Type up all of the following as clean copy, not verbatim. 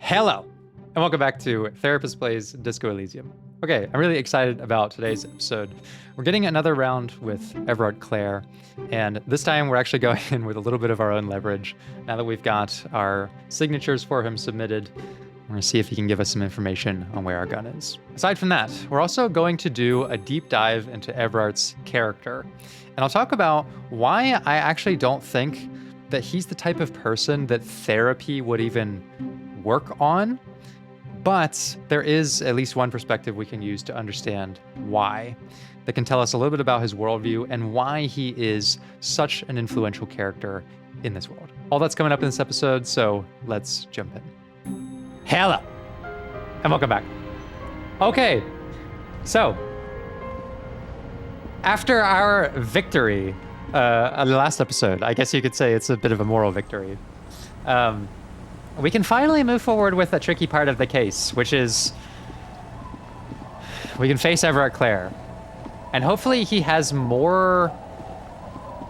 Hello, and welcome back to Therapist Plays Disco Elysium. Okay, I'm really excited about today's episode. We're getting another round with Evrart Claire, and this time we're actually going in with a little bit of our own leverage. Now that we've got our signatures for him submitted, we're going to see if he can give us some information on where our gun is. Aside from that, we're also going to do a deep dive into Evrart's character, and I'll talk about why I actually don't think that he's the type of person that therapy would even work on, but there is at least one perspective we can use to understand why, that can tell us a little bit about his worldview and why he is such an influential character in this world. All that's coming up in this episode, so let's jump in. Hello, and welcome back. Okay, so after our victory on the last episode, I guess you could say it's a bit of a moral victory. We can finally move forward with a tricky part of the case, which is we can face Evrart Claire. And hopefully he has more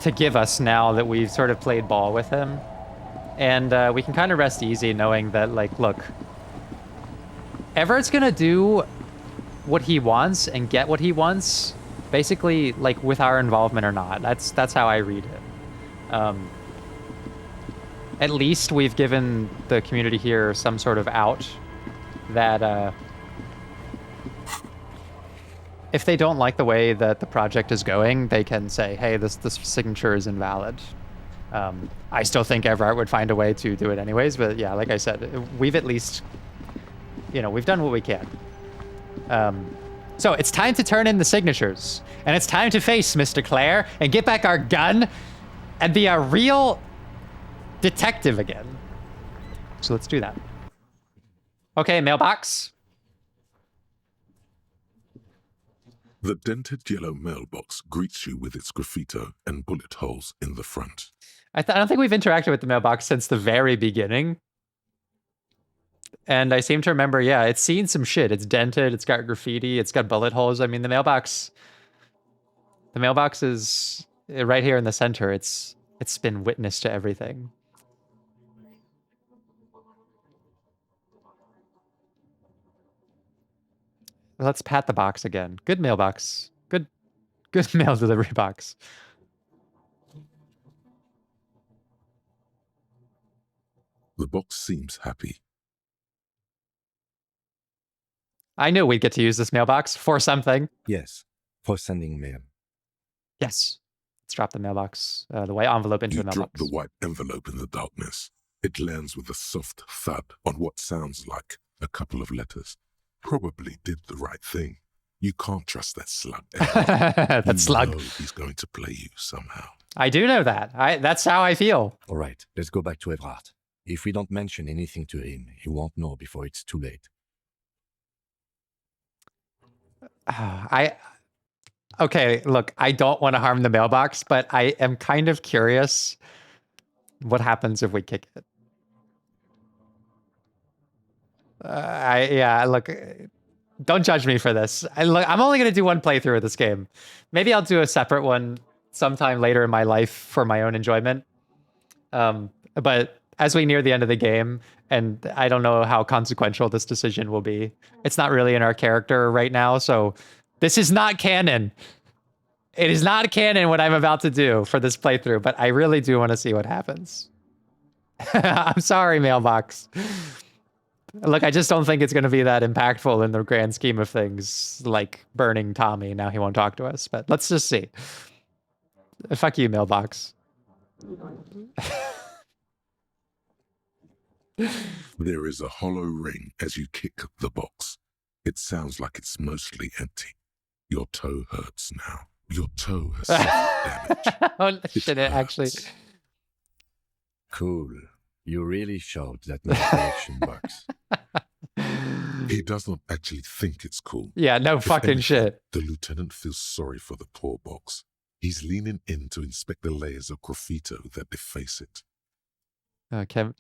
to give us now that we've sort of played ball with him. And we can kind of rest easy knowing that, like, look, Everett's gonna do what he wants and get what he wants, basically, like, with our involvement or not. That's how I read it. At least we've given the community here some sort of out that if they don't like the way that the project is going, they can say, hey, this signature is invalid. I still think Evrart would find a way to do it anyways, but yeah, like I said, we've at least, we've done what we can. So it's time to turn in the signatures, and it's time to face Mr. Claire and get back our gun and be a real detective again. So let's do that. Okay, mailbox. The dented yellow mailbox greets you with its graffito and bullet holes in the front. I don't think we've interacted with the mailbox since the very beginning. And I seem to remember, yeah, it's seen some shit. It's dented, it's got graffiti, it's got bullet holes. I mean, the mailbox is right here in the center. It's been witness to everything. Let's pat the box again. Good mailbox. Good mail delivery box. The box seems happy. I knew we'd get to use this mailbox for something. Yes, for sending mail. Yes. Let's drop the mailbox, the white envelope into You the drop mailbox. the white envelope in the darkness. It lands with a soft thud on what sounds like a couple of letters. Probably did the right thing. You can't trust that slug. That slug. Know he's going to play you somehow. I do know that. That's how I feel. All right, let's go back to Evrart. If we don't mention anything to him, he won't know before it's too late. Okay, look, I don't want to harm the mailbox, but I am kind of curious what happens if we kick it. Look, don't judge me for this. I'm only going to do one playthrough of this game. Maybe I'll do a separate one sometime later in my life for my own enjoyment. But as we near the end of the game, and I don't know how consequential this decision will be, it's not really in our character right now, so this is not canon. It is not canon what I'm about to do for this playthrough, but I really do want to see what happens. I'm sorry, mailbox. Look, I just don't think it's going to be that impactful in the grand scheme of things, like burning Tommy. Now he won't talk to us, but let's just see. Fuck you, mailbox. There is a hollow ring as you kick the box. It sounds like it's mostly empty. Your toe hurts now. Your toe has suffered damage. Oh, shit, it actually... Cool. You really showed that manipulation box. He does not actually think it's cool. Yeah, no fucking anything, shit. The lieutenant feels sorry for the poor box. He's leaning in to inspect the layers of graffito that deface it.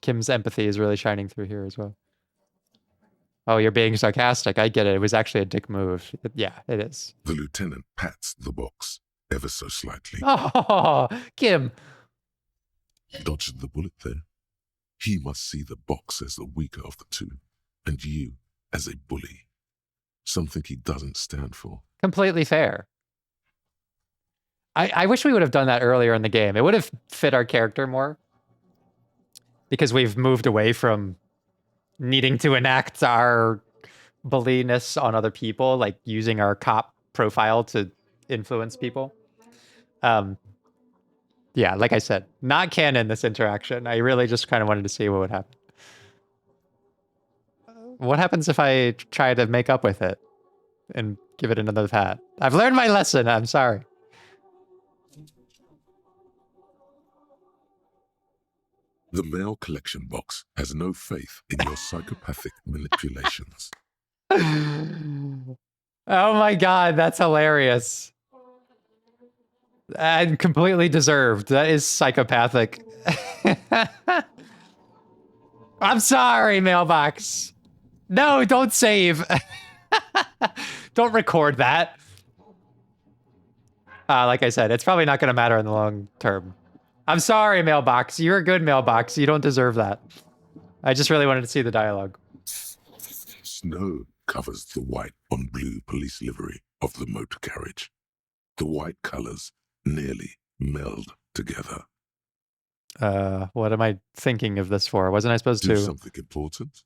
Kim's empathy is really shining through here as well. Oh, you're being sarcastic. I get it. It was actually a dick move. Yeah, it is. The lieutenant pats the box ever so slightly. Oh, Kim. Dodged the bullet there. He must see the box as the weaker of the two, and you as a bully. Something he doesn't stand for. Completely fair. I wish we would have done that earlier in the game. It would have fit our character more. Because we've moved away from needing to enact our bulliness on other people, like using our cop profile to influence people. Yeah, like I said, not canon, this interaction. I really just kind of wanted to see what would happen. What happens if I try to make up with it and give it another pat? I've learned my lesson. I'm sorry. The mail collection box has no faith in your psychopathic manipulations. Oh my god, that's hilarious. And completely deserved. That is psychopathic. I'm sorry, mailbox. No, don't save. Don't record that. Like I said, it's probably not going to matter in the long term. I'm sorry, mailbox. You're a good mailbox. You don't deserve that. I just really wanted to see the dialogue. Snow covers the white on blue police livery of the motor carriage. The white colors nearly meld together. What am I thinking of this for? Wasn't I supposed Do to? something important?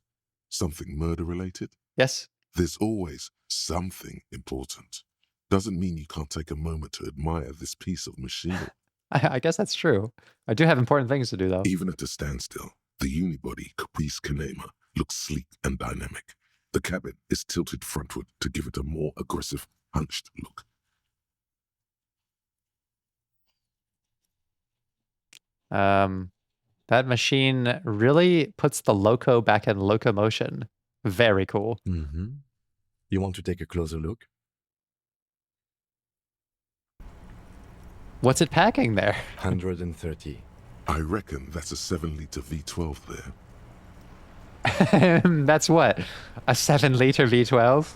Something murder-related? Yes. There's always something important. Doesn't mean you can't take a moment to admire this piece of machinery. I guess that's true. I do have important things to do, though. Even at a standstill, the unibody Caprice Kanema looks sleek and dynamic. The cabin is tilted frontward to give it a more aggressive, hunched look. That machine really puts the loco back in locomotion. Very cool. Mm-hmm. You want to take a closer look? What's it packing there? 130. I reckon that's a 7-liter V12 there. That's what? A 7-liter V12?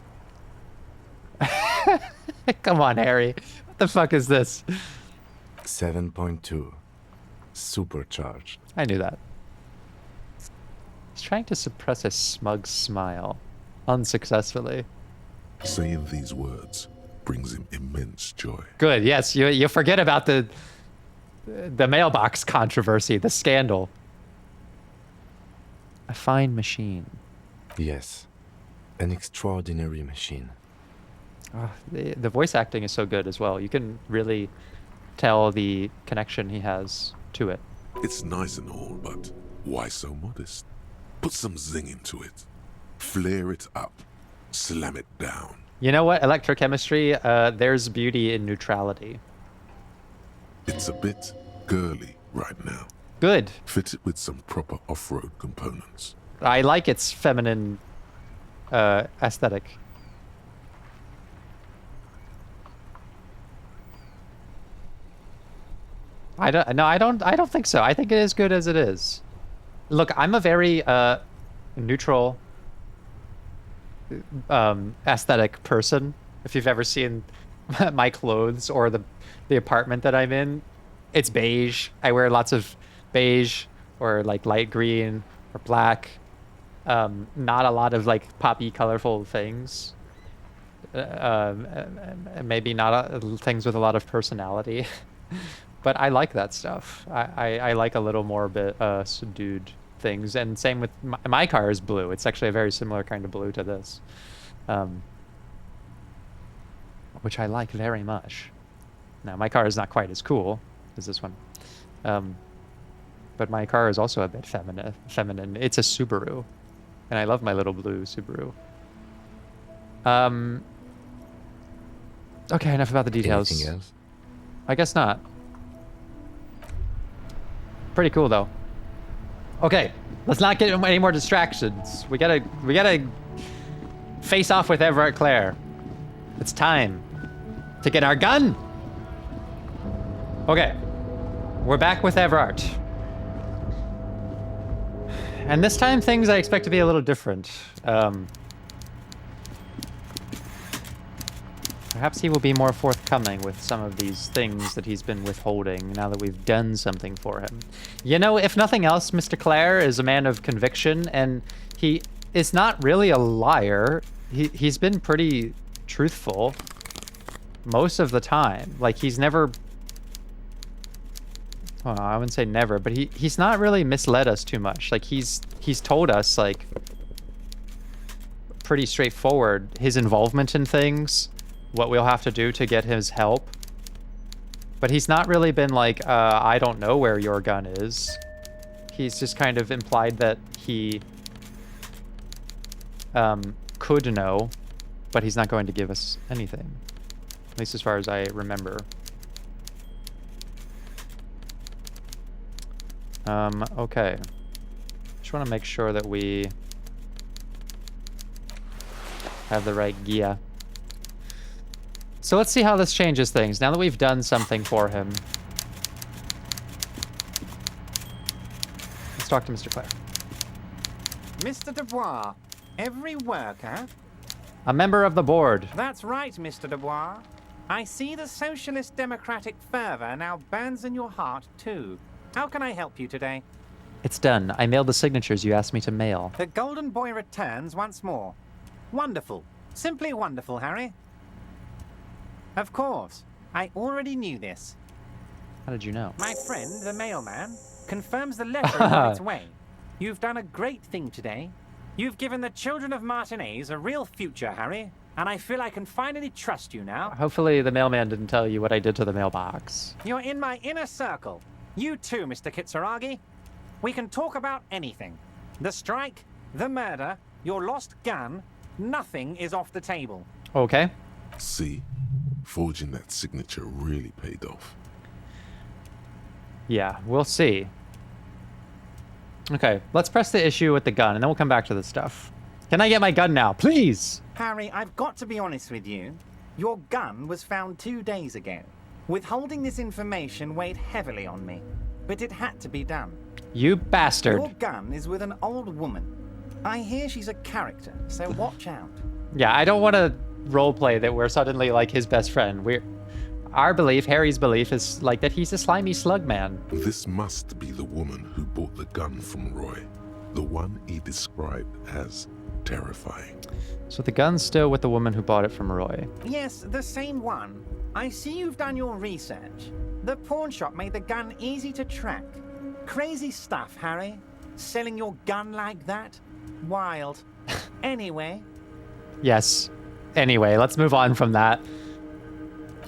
Come on, Harry. What the fuck is this? 7.2. Supercharged. I knew that. He's trying to suppress a smug smile. Unsuccessfully. Saying these words brings him immense joy. Good, yes. You forget about the mailbox controversy, the scandal. A fine machine. Yes. An extraordinary machine. The voice acting is so good as well. You can really tell the connection he has to it. It's nice and all, but why so modest? Put some zing into it. Flare it up. Slam it down. You know what? Electrochemistry, there's beauty in neutrality. It's a bit girly right now. Good. Fit it with some proper off-road components. I like its feminine aesthetic. I don't think so. I think it is good as it is. Look, I'm a very neutral aesthetic person. If you've ever seen my clothes or the apartment that I'm in, it's beige. I wear lots of beige or like light green or black. Not a lot of like poppy, colorful things. Maybe not things with a lot of personality. But I like that stuff. I like a little more bit subdued things. And same with my car is blue. It's actually a very similar kind of blue to this. Which I like very much. Now, my car is not quite as cool as this one. But my car is also a bit feminine. It's a Subaru. And I love my little blue Subaru. Okay, enough about the details. Anything else? I guess not. Pretty cool though. Okay, let's not get any more distractions. We gotta face off with Evrart Claire. It's time to get our gun. Okay, we're back with Evrart. And this time things I expect to be a little different. Perhaps he will be more forthcoming with some of these things that he's been withholding now that we've done something for him. You know, if nothing else, Mr. Claire is a man of conviction, and he is not really a liar. He's been pretty truthful most of the time. Like, he's never... Well, I wouldn't say never, but he's not really misled us too much. Like, he's told us, like, pretty straightforward his involvement in things, what we'll have to do to get his help. But he's not really been like, I don't know where your gun is. He's just kind of implied that he could know, but he's not going to give us anything. At least as far as I remember. Okay. Just want to make sure that we have the right gear. So let's see how this changes things. Now that we've done something for him. Let's talk to Mr. Claire. Mr. Dubois, every worker... A member of the board. That's right, Mr. Dubois. I see the socialist democratic fervor now burns in your heart, too. How can I help you today? It's done. I mailed the signatures you asked me to mail. The Golden Boy returns once more. Wonderful. Simply wonderful, Harry. Of course. I already knew this. How did you know? My friend, the mailman, confirms the letter is on its way. You've done a great thing today. You've given the children of Martinez a real future, Harry, and I feel I can finally trust you now. Hopefully the mailman didn't tell you what I did to the mailbox. You're in my inner circle. You too, Mr. Kitsuragi. We can talk about anything. The strike, the murder, your lost gun, nothing is off the table. Okay. See, forging that signature really paid off. Yeah, we'll see. Okay, let's press the issue with the gun, and then we'll come back to the stuff. Can I get my gun now, please? Harry, I've got to be honest with you. Your gun was found 2 days ago. Withholding this information weighed heavily on me, but it had to be done. You bastard. Your gun is with an old woman. I hear she's a character, so watch out. Yeah, I don't want to roleplay that we're suddenly like his best friend. Our belief, Harry's belief, is like that he's a slimy slug man. This must be the woman who bought the gun from Roy. The one he described as terrifying. So the gun's still with the woman who bought it from Roy. Yes, the same one. I see you've done your research. The pawn shop made the gun easy to track. Crazy stuff, Harry. Selling your gun like that? Wild. Anyway. Yes. Anyway, let's move on from that.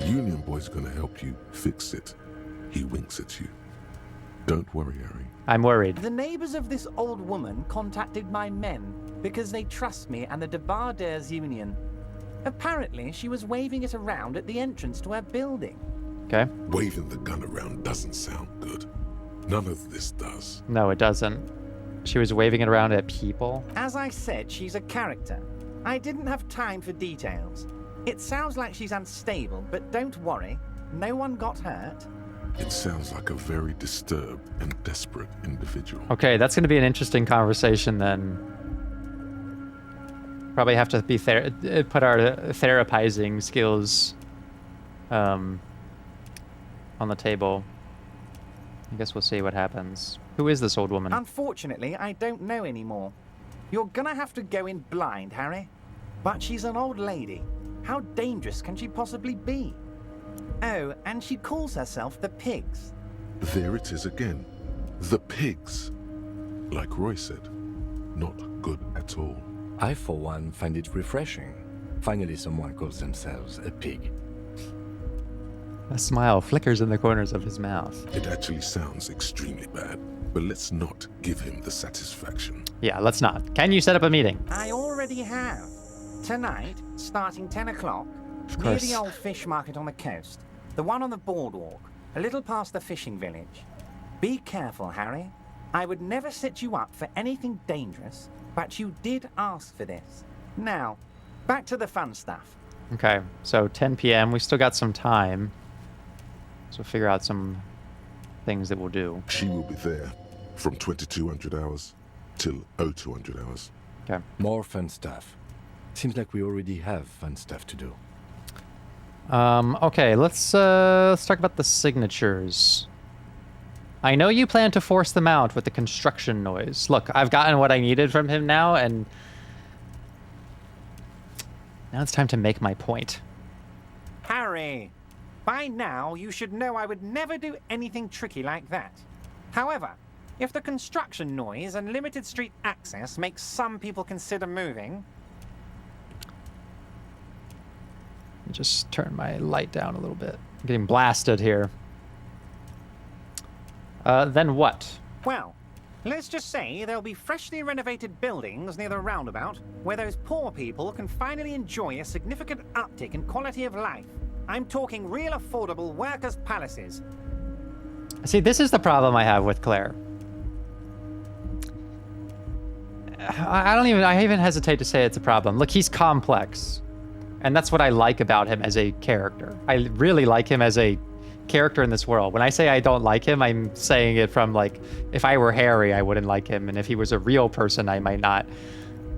Union Boy's gonna help you fix it. He winks at you. Don't worry, Harry. I'm worried. The neighbors of this old woman contacted my men because they trust me and the Debardeurs Union. Apparently, she was waving it around at the entrance to her building. Okay. Waving the gun around doesn't sound good. None of this does. No, it doesn't. She was waving it around at people. As I said, she's a character. I didn't have time for details. It sounds like she's unstable, but don't worry. No one got hurt. It sounds like a very disturbed and desperate individual. Okay, that's going to be an interesting conversation then. Probably have to be put our therapizing skills on the table. I guess we'll see what happens. Who is this old woman? Unfortunately, I don't know anymore. You're gonna have to go in blind, Harry. But she's an old lady. How dangerous can she possibly be? Oh, and she calls herself the Pigs. There it is again. The pigs. Like Roy said, not good at all. I, for one, find it refreshing. Finally, someone calls themselves a pig. A smile flickers in the corners of his mouth. It actually sounds extremely bad, but let's not give him the satisfaction. Yeah, let's not. Can you set up a meeting? I already have. Tonight, starting 10 o'clock, near course. the old fish market on the coast. The one on the boardwalk, a little past the fishing village. Be careful, Harry. I would never set you up for anything dangerous, but you did ask for this. Now, back to the fun stuff. Okay, so 10 p.m. We still got some time. So figure out some things that we'll do. She will be there from 2200 hours till 0200 hours. Okay. More fun stuff. Seems like we already have fun stuff to do. Okay, let's talk about the signatures. I know you plan to force them out with the construction noise. Look, I've gotten what I needed from him now, and now it's time to make my point. Harry, by now you should know I would never do anything tricky like that. However, if the construction noise and limited street access makes some people consider moving... Just turn my light down a little bit. I'm getting blasted here. Then what? Well, let's just say there'll be freshly renovated buildings near the roundabout where those poor people can finally enjoy a significant uptick in quality of life. I'm talking real affordable workers' palaces. See, this is the problem I have with Claire. I even hesitate to say it's a problem. Look, he's complex. And that's what I like about him as a character. I really like him as a character in this world. When I say I don't like him, I'm saying it from, like, if I were Harry, I wouldn't like him. And if he was a real person, I might not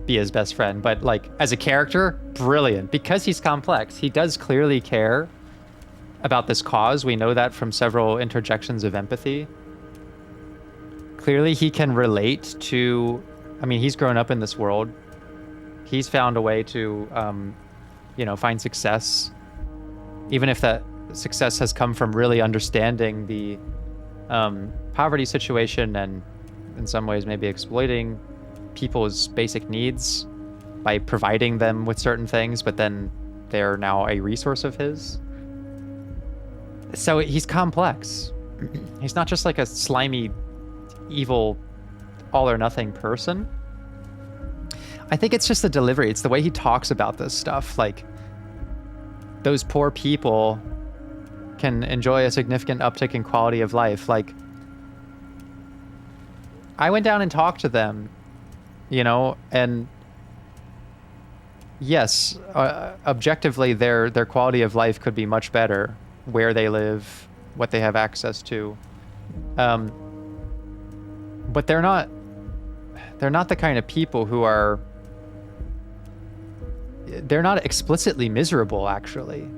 be his best friend. But, like, as a character, brilliant. Because he's complex, he does clearly care about this cause. We know that from several interjections of empathy. Clearly, he can relate to... I mean, he's grown up in this world. He's found a way to, you know, find success. Even if that success has come from really understanding the poverty situation and in some ways maybe exploiting people's basic needs by providing them with certain things, but then they're now a resource of his. So he's complex. He's not just like a slimy, evil, all or nothing person. I think it's just the delivery. It's the way he talks about this stuff. Like, those poor people can enjoy a significant uptick in quality of life. Like, I went down and talked to them, you know, and yes, objectively, their quality of life could be much better where they live, what they have access to. But they're not the kind of people who are... They're not explicitly miserable, actually.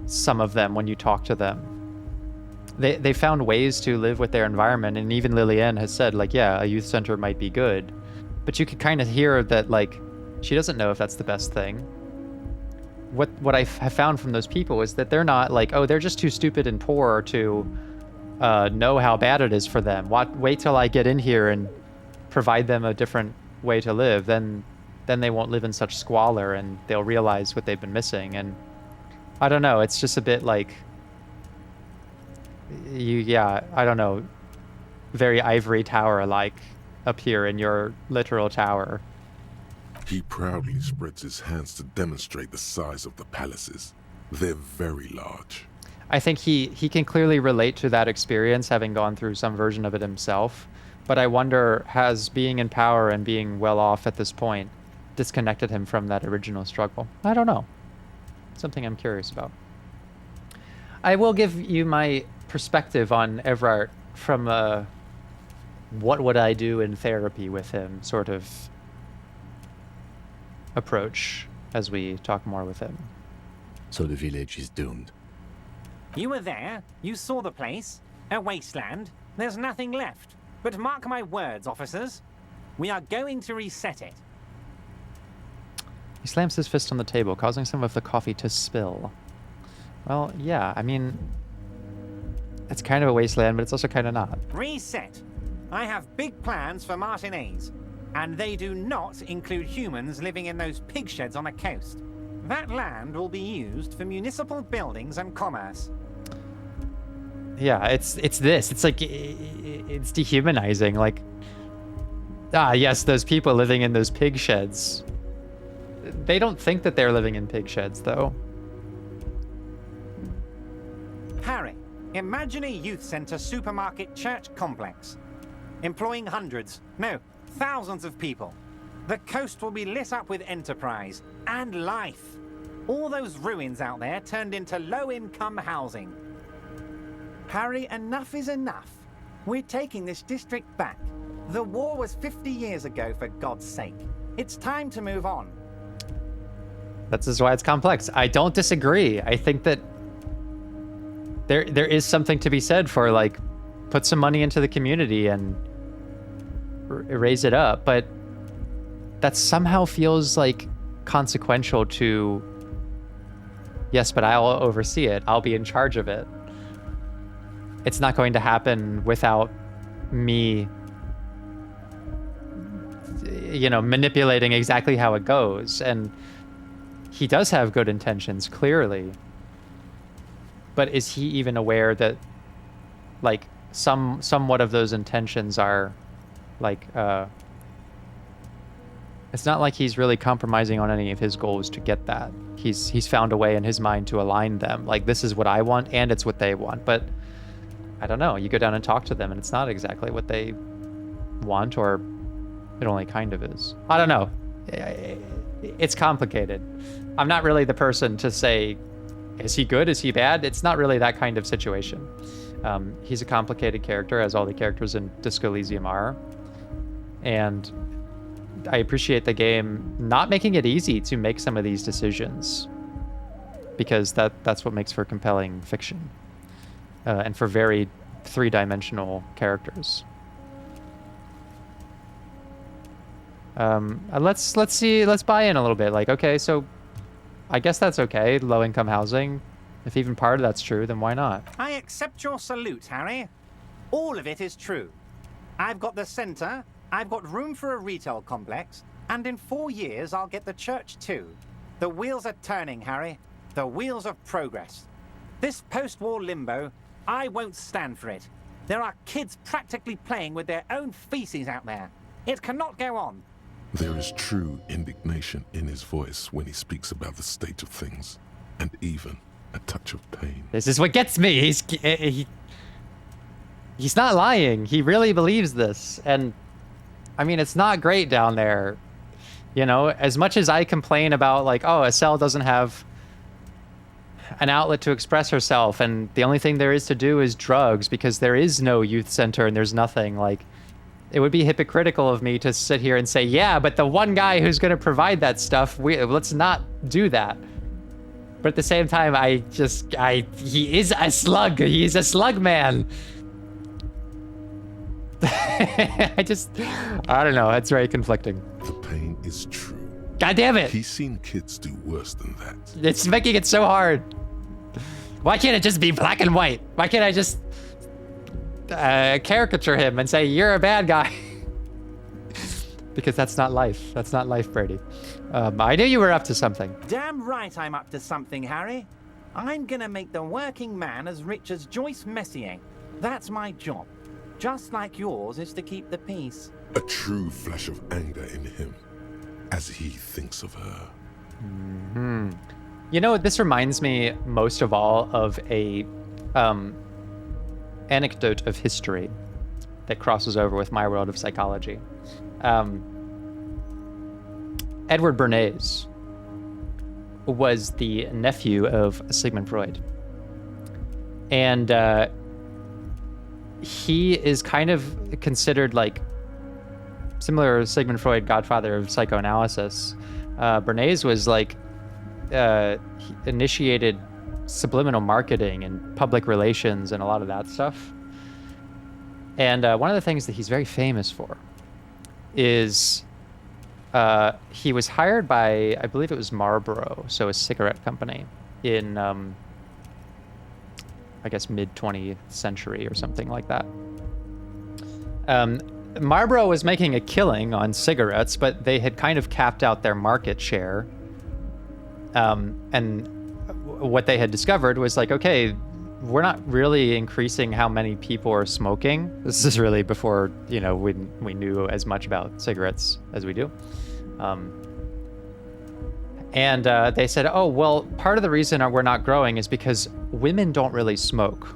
Some of them, when you talk to them. They found ways to live with their environment, and even Lillian has said, like, yeah, a youth center might be good. But you could kind of hear that, like, she doesn't know if that's the best thing. What I have found from those people is that they're not like, oh, they're just too stupid and poor to know how bad it is for them. Wait till I get in here and provide them a different way to live. Then they won't live in such squalor, and they'll realize what they've been missing. And I don't know, it's just a bit like, I don't know, very ivory tower-like up here in your literal tower. He proudly spreads his hands to demonstrate the size of the palaces. They're very large. I think he can clearly relate to that experience, having gone through some version of it himself. But I wonder, has being in power and being well off at this point disconnected him from that original struggle? I don't know. Something I'm curious about. I will give you my perspective on Evrart from a what would I do in therapy with him sort of approach as we talk more with him. So the village is doomed. You were there. You saw the place. A wasteland. There's nothing left. But mark my words, officers. We are going to reset it. He slams his fist on the table, causing some of the coffee to spill. Well, yeah, I mean, it's kind of a wasteland, but it's also kind of not. Reset. I have big plans for Martinez, and they do not include humans living in those pig sheds on the coast. That land will be used for municipal buildings and commerce. Yeah, it's this. It's like, it's dehumanizing. Like, yes, those people living in those pig sheds. They don't think that they're living in pig sheds, though. Harry, imagine a youth center supermarket church complex, employing hundreds, no, thousands of people. The coast will be lit up with enterprise and life. All those ruins out there turned into low-income housing. Harry, enough is enough. We're taking this district back. The war was 50 years ago, for God's sake. It's time to move on. That's just why it's complex. I don't disagree. I think that there is something to be said for, like, put some money into the community and raise it up, but that somehow feels like consequential to, yes, but I'll oversee it. I'll be in charge of it. It's not going to happen without me, manipulating exactly how it goes. And he does have good intentions, clearly. But is he even aware that, like, somewhat of those intentions are, like, it's not like he's really compromising on any of his goals to get that. He's found a way in his mind to align them. Like, this is what I want, and it's what they want. But I don't know. You go down and talk to them, and it's not exactly what they want, or it only kind of is. I don't know. It's complicated. I'm not really the person to say, is he good? Is he bad? It's not really that kind of situation. He's a complicated character, as all the characters in Disco Elysium are. And I appreciate the game not making it easy to make some of these decisions, because that's what makes for compelling fiction, and for very three-dimensional characters. Let's buy in a little bit. Like, okay, so I guess that's okay. Low-income housing. If even part of that's true, then why not? I accept your salute, Harry. All of it is true. I've got the centre, I've got room for a retail complex, and in 4 years I'll get the church too. The wheels are turning, Harry. The wheels of progress. This post-war limbo, I won't stand for it. There are kids practically playing with their own feces out there. It cannot go on. There is true indignation in his voice when he speaks about the state of things, and even a touch of pain. This is what gets me. He's not lying. He really believes this. And I mean, it's not great down there. As much as I complain about, like, oh, Estelle doesn't have an outlet to express herself, and the only thing there is to do is drugs because there is no youth center and there's nothing, like, it would be hypocritical of me to sit here and say, yeah, but the one guy who's going to provide that stuff, let's not do that. But at the same time, he is a slug. He's a slug man. I don't know. It's very conflicting. The pain is true. God damn it. He's seen kids do worse than that. It's making it so hard. Why can't it just be black and white? Why can't I just caricature him and say, you're a bad guy? Because that's not life. That's not life, Brady. I knew you were up to something. Damn right I'm up to something, Harry. I'm gonna make the working man as rich as Joyce Messier. That's my job. Just like yours is to keep the peace. A true flash of anger in him as he thinks of her. Mm-hmm. This reminds me most of all of a anecdote of history that crosses over with my world of psychology. Edward Bernays was the nephew of Sigmund Freud. And he is kind of considered, like, similar to Sigmund Freud, godfather of psychoanalysis. Bernays was, like, he initiated subliminal marketing and public relations and a lot of that stuff. And one of the things that he's very famous for is he was hired by, I believe it was Marlboro, so a cigarette company, in, I guess, mid-20th century or something like that. Marlboro was making a killing on cigarettes, but they had kind of capped out their market share. And what they had discovered was, like, okay, we're not really increasing how many people are smoking. This is really before, we knew as much about cigarettes as we do. And they said, oh, well, part of the reason we're not growing is because women don't really smoke.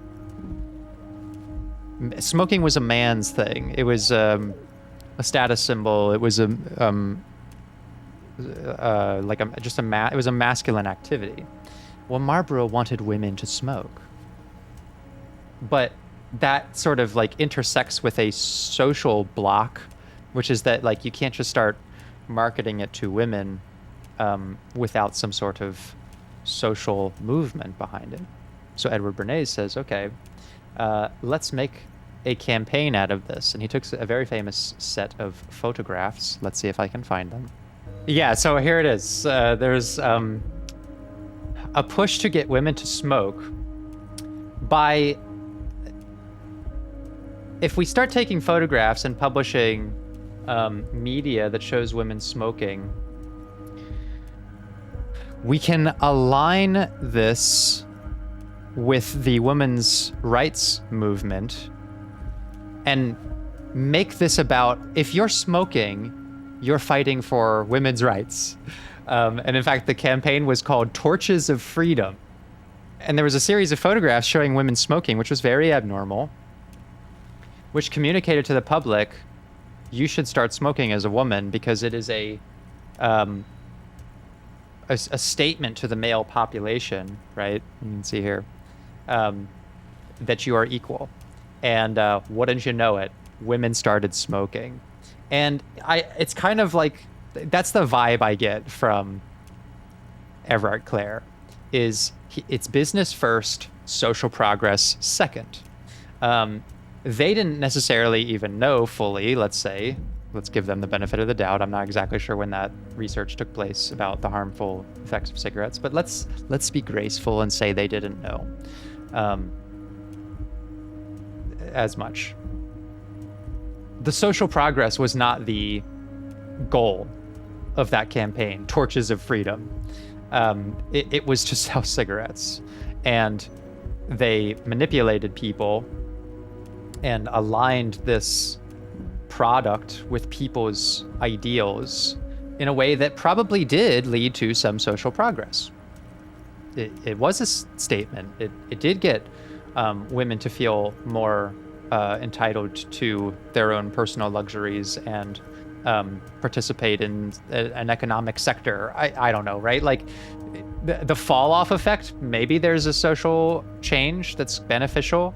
Smoking was a man's thing. It was a status symbol. It was it was a masculine activity. Well, Marlboro wanted women to smoke. But that sort of, like, intersects with a social block, which is that, like, you can't just start marketing it to women without some sort of social movement behind it. So Edward Bernays says, okay, let's make a campaign out of this. And he took a very famous set of photographs. Let's see if I can find them. Yeah, so here it is. There's a push to get women to smoke by... If we start taking photographs and publishing media that shows women smoking, we can align this with the women's rights movement and make this about, if you're smoking, you're fighting for women's rights. And in fact, the campaign was called Torches of Freedom. And there was a series of photographs showing women smoking, which was very abnormal, which communicated to the public, you should start smoking as a woman because it is a statement to the male population, right? You can see here, that you are equal. And wouldn't you know it, women started smoking. And it's kind of like, that's the vibe I get from Evrart Claire, is it's business first, social progress second. They didn't necessarily even know fully, let's say, let's give them the benefit of the doubt. I'm not exactly sure when that research took place about the harmful effects of cigarettes, but let's be graceful and say they didn't know as much. The social progress was not the goal of that campaign, Torches of Freedom. It was to sell cigarettes, and they manipulated people and aligned this product with people's ideals in a way that probably did lead to some social progress. It was a statement. It did get women to feel more entitled to their own personal luxuries and participate in an economic sector. I don't know, right? Like the fall off effect, maybe there's a social change that's beneficial,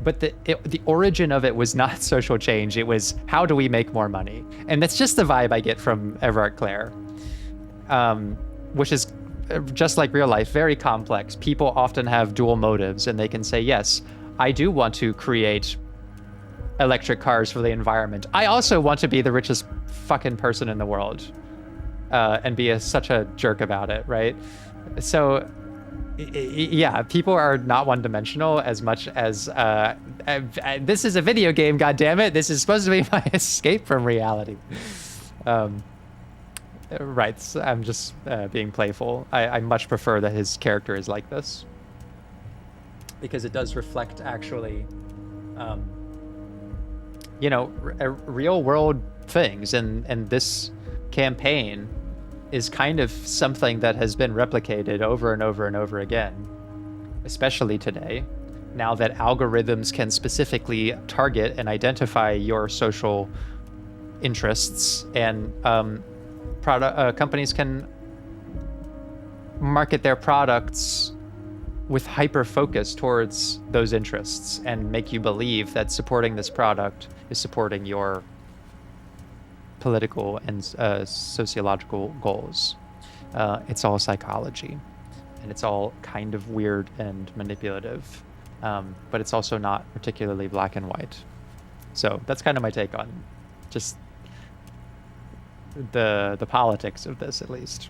but the origin of it was not social change. It was, how do we make more money? And that's just the vibe I get from Evrart Claire, which is just like real life, very complex. People often have dual motives, and they can say, yes, I do want to create electric cars for the environment. I also want to be the richest fucking person in the world, and be such a jerk about it, right? So yeah, people are not one-dimensional as much as this is a video game, goddammit. This is supposed to be my escape from reality. Right, I'm just being playful. I much prefer that his character is like this, because it does reflect actually real world things, and this campaign is kind of something that has been replicated over and over and over again, especially today, now that algorithms can specifically target and identify your social interests, and companies can market their products with hyper focus towards those interests and make you believe that supporting this product is supporting your political and sociological goals. It's all psychology, and it's all kind of weird and manipulative, but it's also not particularly black and white. So that's kind of my take on just the politics of this, at least.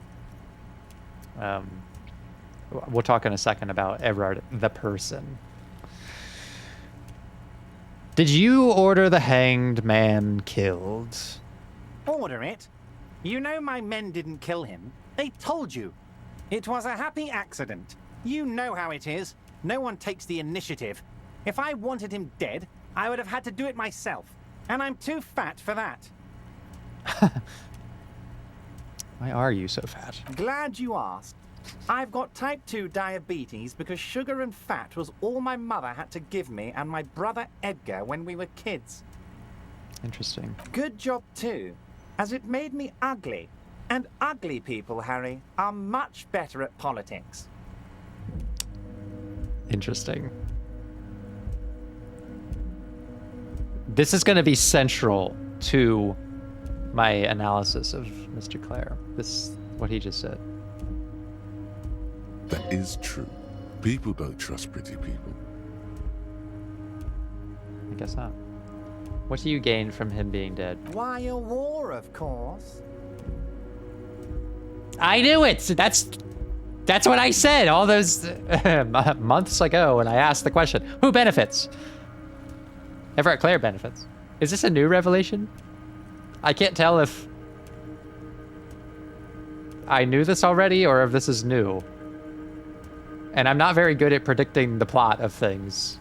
We'll talk in a second about Evrart the person. Did you order the hanged man killed? Order it? You know my men didn't kill him. They told you. It was a happy accident. You know how it is. No one takes the initiative. If I wanted him dead, I would have had to do it myself. And I'm too fat for that. Why are you so fat? Glad you asked. I've got type 2 diabetes because sugar and fat was all my mother had to give me and my brother Edgar when we were kids. Interesting. Good job too, as it made me ugly. And ugly people, Harry, are much better at politics. Interesting. This is going to be central to my analysis of Mr. Claire. what he just said. That is true. People don't trust pretty people. I guess not. What do you gain from him being dead? Why, a war, of course. I knew it! That's what I said all those months ago when I asked the question. Who benefits? Evrart Claire benefits. Is this a new revelation? I can't tell if I knew this already or if this is new. And I'm not very good at predicting the plot of things.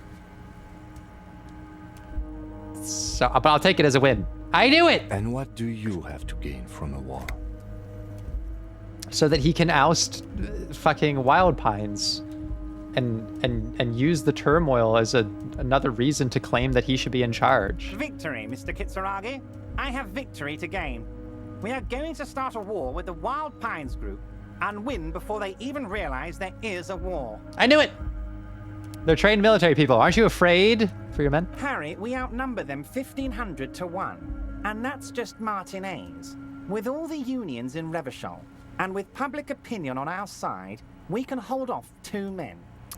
So, but I'll take it as a win. I knew it! And what do you have to gain from a war? So that he can oust fucking Wild Pines and use the turmoil as another reason to claim that he should be in charge. Victory, Mr. Kitsuragi. I have victory to gain. We are going to start a war with the Wild Pines group and win before they even realize there is a war. I knew it! They're trained military people. Aren't you afraid for your men? Harry, we outnumber them 1,500 to 1. And that's just Martinez. With all the unions in Revachol, and with public opinion on our side, we can hold off 2 men.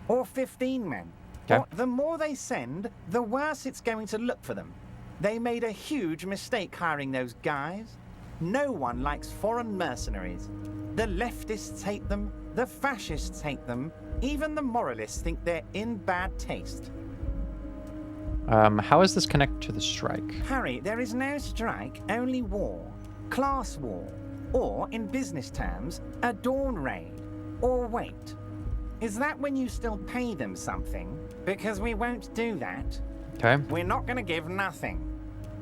Or 15 men. Okay. Or the more they send, the worse it's going to look for them. They made a huge mistake hiring those guys. No one likes foreign mercenaries. The leftists hate them, the fascists hate them, even the moralists think they're in bad taste. How is this connected to the strike? Harry, there is no strike, only war. Class war. Or, in business terms, a dawn raid. Or wait. Is that when you still pay them something? Because we won't do that. Okay. We're not going to give nothing.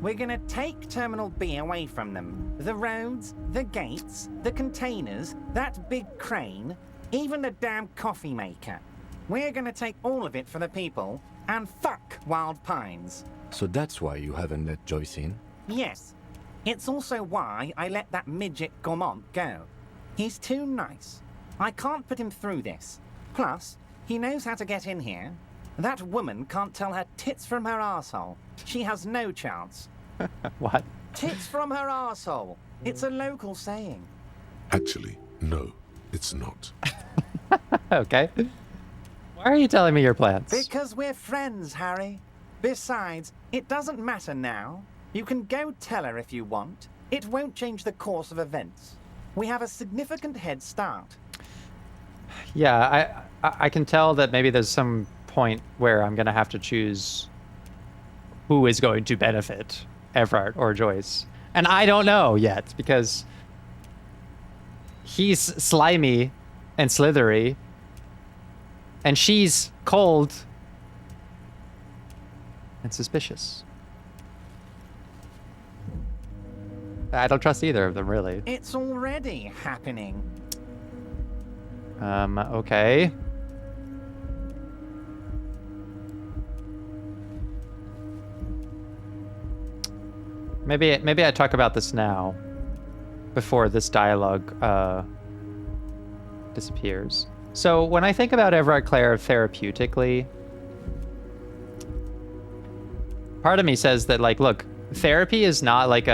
We're going to take Terminal B away from them. The roads, the gates, the containers, that big crane, even the damn coffee maker. We're going to take all of it for the people, and fuck Wild Pines. So that's why you haven't let Joyce in? Yes. It's also why I let that midget Gaumont go. He's too nice. I can't put him through this. Plus, he knows how to get in here. That woman can't tell her tits from her arsehole. She has no chance. What? Tits from her arsehole. It's a local saying. Actually, no, it's not. Okay. Why are you telling me your plans? Because we're friends, Harry. Besides, it doesn't matter now. You can go tell her if you want. It won't change the course of events. We have a significant head start. Yeah, I can tell that maybe there's some point where I'm going to have to choose who is going to benefit, Evrart or Joyce. And I don't know yet, because he's slimy and slithery, and she's cold and suspicious. I don't trust either of them, really. It's already happening. Okay. Maybe I talk about this now, before this dialogue disappears. So when I think about Evrart Claire therapeutically, part of me says that, like, look, therapy is not like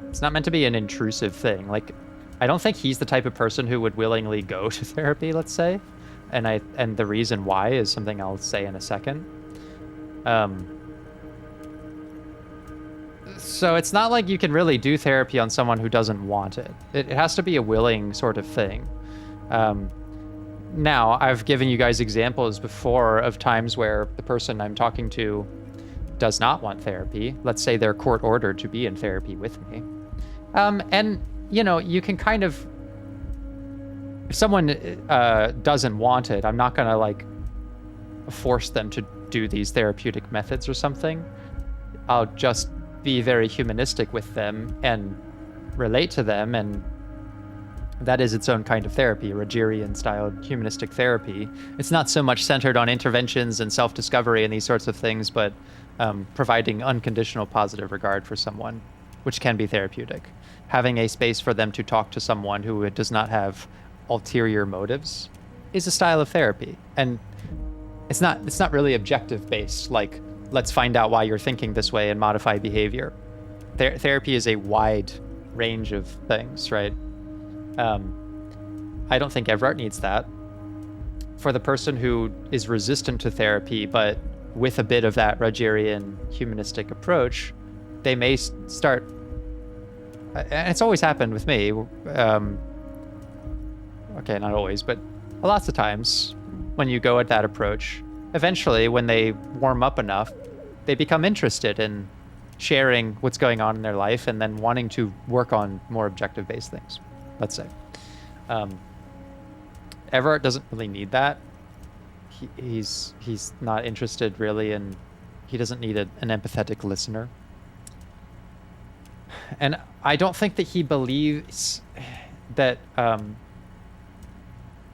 it's not meant to be an intrusive thing. Like, I don't think he's the type of person who would willingly go to therapy, let's say. And the reason why is something I'll say in a second. So it's not like you can really do therapy on someone who doesn't want it. It has to be a willing sort of thing. Now, I've given you guys examples before of times where the person I'm talking to does not want therapy. Let's say they're court ordered to be in therapy with me. And, you know, you can kind of... If someone doesn't want it, I'm not going to, like, force them to do these therapeutic methods or something. I'll just be very humanistic with them and relate to them, and that is its own kind of therapy, Rogerian-styled humanistic therapy. It's not so much centered on interventions and self-discovery and these sorts of things, but providing unconditional positive regard for someone, which can be therapeutic. Having a space for them to talk to someone who does not have ulterior motives is a style of therapy. And it's not really objective-based, like, let's find out why you're thinking this way and modify behavior. Therapy is a wide range of things, right? I don't think Evrart needs that. For the person who is resistant to therapy, but with a bit of that Rogerian humanistic approach, they may start, and it's always happened with me, okay, not always, but lots of times when you go at that approach, eventually when they warm up enough, they become interested in sharing what's going on in their life and then wanting to work on more objective-based things, let's say. Evrart doesn't really need that. He's not interested really in, he doesn't need an empathetic listener. And I don't think that he believes that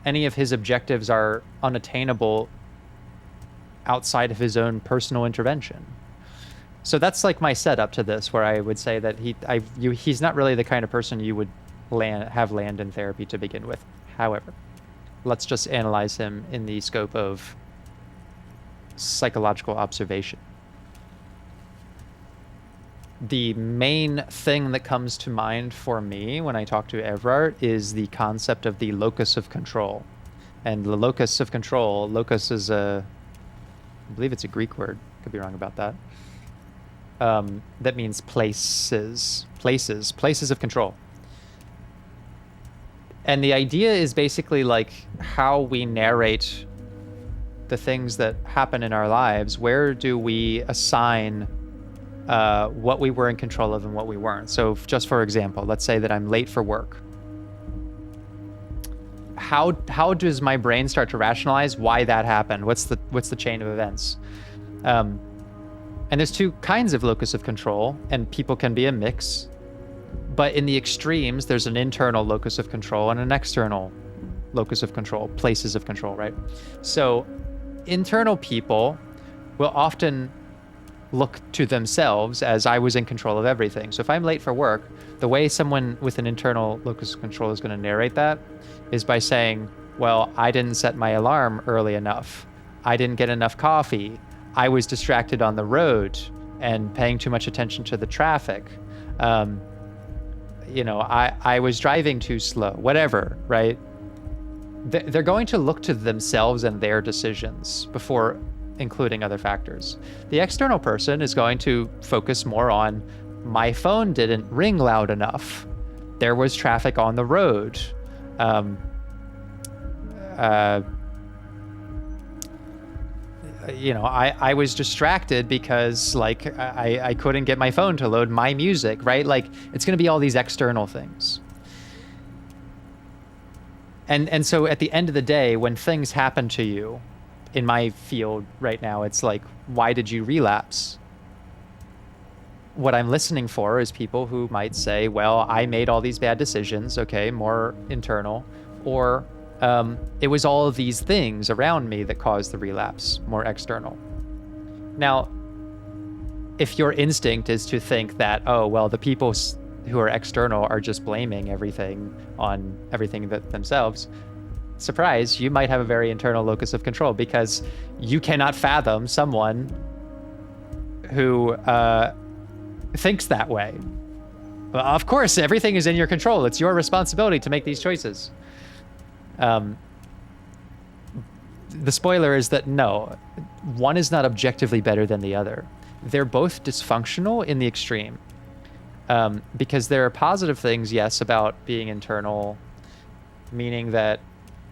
any of his objectives are unattainable outside of his own personal intervention. So that's like my setup to this, where I would say that he's not really the kind of person you would have land in therapy to begin with. However, let's just analyze him in the scope of psychological observation. The main thing that comes to mind for me when I talk to Evrart is the concept of the locus of control. And the locus of control, locus is I believe it's a Greek word, could be wrong about that. That means places of control. And the idea is basically like how we narrate the things that happen in our lives. Where do we assign what we were in control of and what we weren't? So just for example, let's say that I'm late for work. How does my brain start to rationalize why that happened? What's the chain of events? And there's two kinds of locus of control, and people can be a mix. But in the extremes, there's an internal locus of control and an external locus of control, places of control, right? So internal people will often look to themselves as I was in control of everything. So if I'm late for work, the way someone with an internal locus of control is going to narrate that is by saying, well, I didn't set my alarm early enough. I didn't get enough coffee. I was distracted on the road and paying too much attention to the traffic. I was driving too slow, whatever, right? They're going to look to themselves and their decisions before including other factors. The external person is going to focus more on, my phone didn't ring loud enough. There was traffic on the road. I was distracted because I couldn't get my phone to load my music, right? Like, it's going to be all these external things. And so at the end of the day, when things happen to you, in my field right now, it's like, why did you relapse? What I'm listening for is people who might say, well, I made all these bad decisions, okay, more internal, or it was all of these things around me that caused the relapse, more external. Now, if your instinct is to think that, oh, well, the people who are external are just blaming everything on everything that themselves, surprise, you might have a very internal locus of control, because you cannot fathom someone who thinks that way. Well, of course, everything is in your control. It's your responsibility to make these choices. The spoiler is that no, one is not objectively better than the other. They're both dysfunctional in the extreme. Because there are positive things, yes, about being internal, meaning that,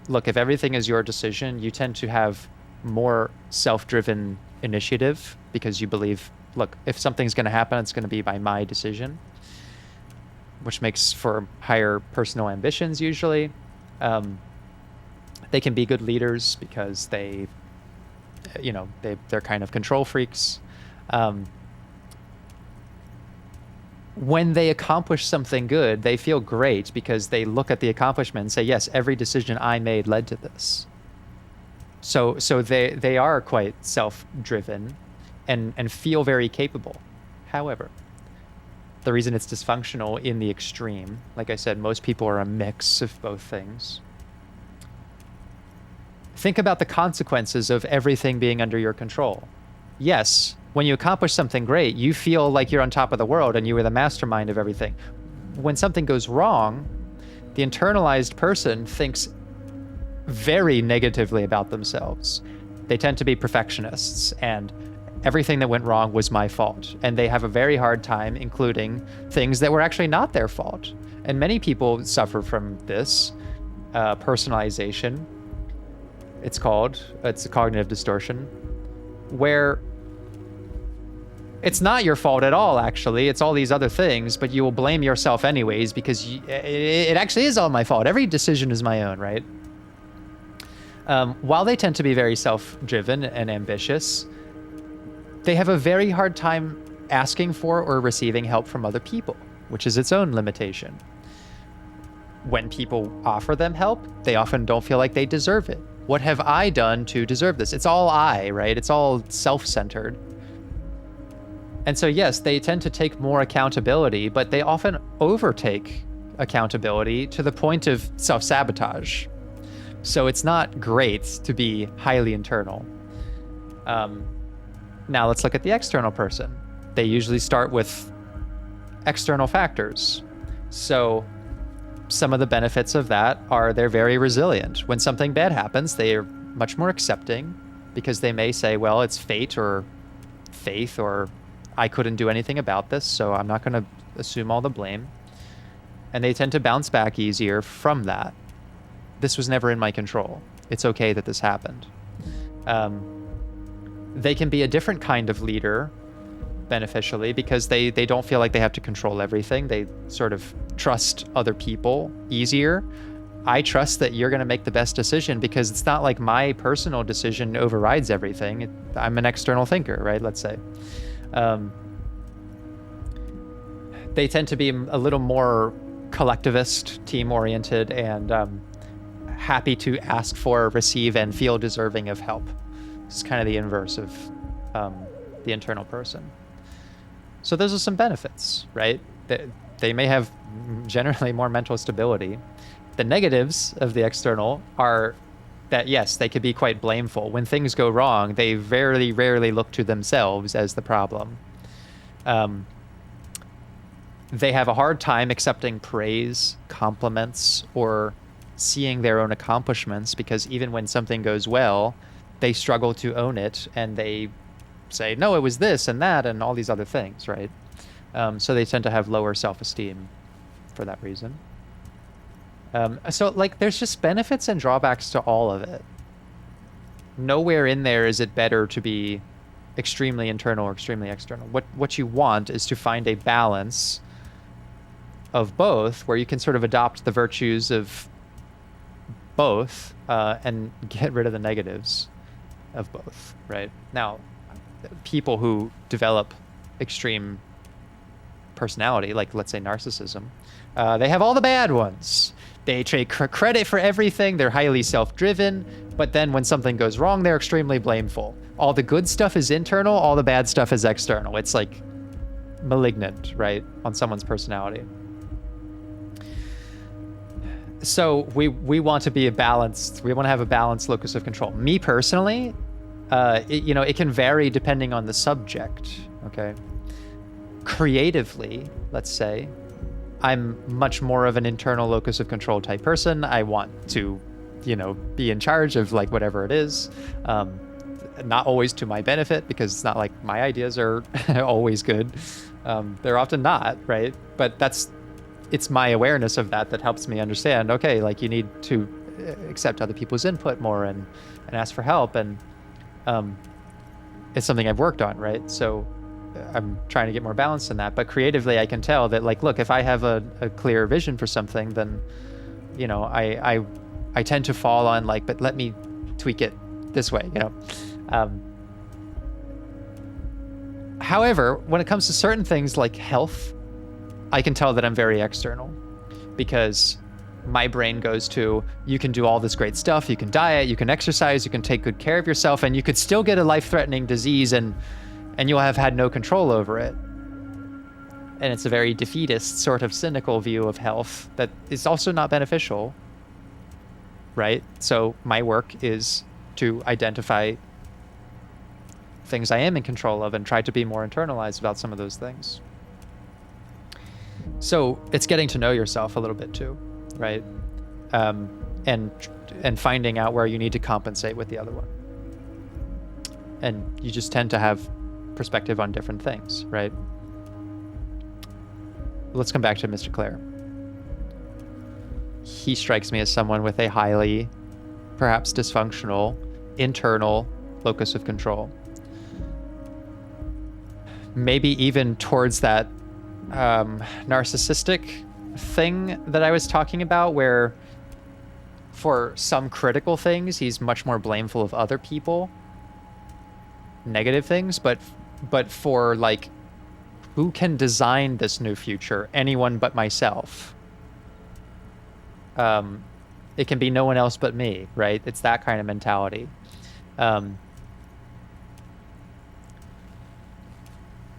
look, if everything is your decision, you tend to have more self-driven initiative because you believe, look, if something's going to happen, it's going to be by my decision, which makes for higher personal ambitions usually. They can be good leaders because they're kind of control freaks. When they accomplish something good, they feel great because they look at the accomplishment and say, yes, every decision I made led to this. So they are quite self-driven and feel very capable. However, the reason it's dysfunctional in the extreme, like I said, most people are a mix of both things. Think about the consequences of everything being under your control. Yes, when you accomplish something great, you feel like you're on top of the world and you were the mastermind of everything. when something goes wrong, the internalized person thinks very negatively about themselves. They tend to be perfectionists, and everything that went wrong was my fault. And they have a very hard time including things that were actually not their fault. And many people suffer from this personalization. It's a cognitive distortion, where it's not your fault at all, actually. It's all these other things, but you will blame yourself anyways because it actually is all my fault. Every decision is my own, right? While they tend to be very self-driven and ambitious, they have a very hard time asking for or receiving help from other people, which is its own limitation. When people offer them help, they often don't feel like they deserve it. What have I done to deserve this? It's all I, right? It's all self-centered. And so, yes, they tend to take more accountability, but they often overtake accountability to the point of self-sabotage. So it's not great to be highly internal. Now let's look at the external person. They usually start with external factors. So some of the benefits of that are they're very resilient. When something bad happens, they are much more accepting because they may say, well, it's fate or faith, or I couldn't do anything about this, so I'm not going to assume all the blame. And they tend to bounce back easier from that. This was never in my control. It's okay that this happened. They can be a different kind of leader beneficially because they don't feel like they have to control everything. They sort of trust other people easier. I trust that you're going to make the best decision because it's not like my personal decision overrides everything. I'm an external thinker, right? Let's say. They tend to be a little more collectivist, team-oriented, and happy to ask for, receive, and feel deserving of help. It's kind of the inverse of the internal person. So those are some benefits, right? They may have generally more mental stability. The negatives of the external are that, yes, they could be quite blameful. When things go wrong, they very rarely look to themselves as the problem. They have a hard time accepting praise, compliments, or seeing their own accomplishments because even when something goes well, they struggle to own it and they say, no, it was this and that and all these other things, right? So they tend to have lower self-esteem for that reason. So like there's just benefits and drawbacks to all of it. Nowhere in there is it better to be extremely internal or extremely external. What you want is to find a balance of both where you can sort of adopt the virtues of both and get rid of the negatives of both, right? Now, people who develop extreme personality, like let's say narcissism, they have all the bad ones. They take credit for everything. They're highly self-driven, but then when something goes wrong, they're extremely blameful. All the good stuff is internal, all the bad stuff is external. It's like malignant, right, on someone's personality. So we want to be we want to have a balanced locus of control. Me personally, it can vary depending on the subject, okay? Creatively, let's say, I'm much more of an internal locus of control type person. I want to, be in charge of like whatever it is. Not always to my benefit because it's not like my ideas are always good. They're often not, right? But it's my awareness of that helps me understand, okay, like you need to accept other people's input more and ask for help. And it's something I've worked on, right? So I'm trying to get more balance in that. But creatively, I can tell that, like, look, if I have a clear vision for something, then, I tend to fall on like, but let me tweak it this way, However, when it comes to certain things like health, I can tell that I'm very external because my brain goes to, you can do all this great stuff, you can diet, you can exercise, you can take good care of yourself, and you could still get a life-threatening disease and you'll have had no control over it. And it's a very defeatist, sort of cynical view of health that is also not beneficial, right? So my work is to identify things I am in control of and try to be more internalized about some of those things. So it's getting to know yourself a little bit too, right? And finding out where you need to compensate with the other one. And you just tend to have perspective on different things, right? Let's come back to Mr. Claire. He strikes me as someone with a highly, perhaps dysfunctional, internal locus of control. Maybe even towards that narcissistic thing that I was talking about, where for some critical things, he's much more blameful of other people, negative things, but for like, who can design this new future? Anyone but myself. It can be no one else but me, right? It's that kind of mentality.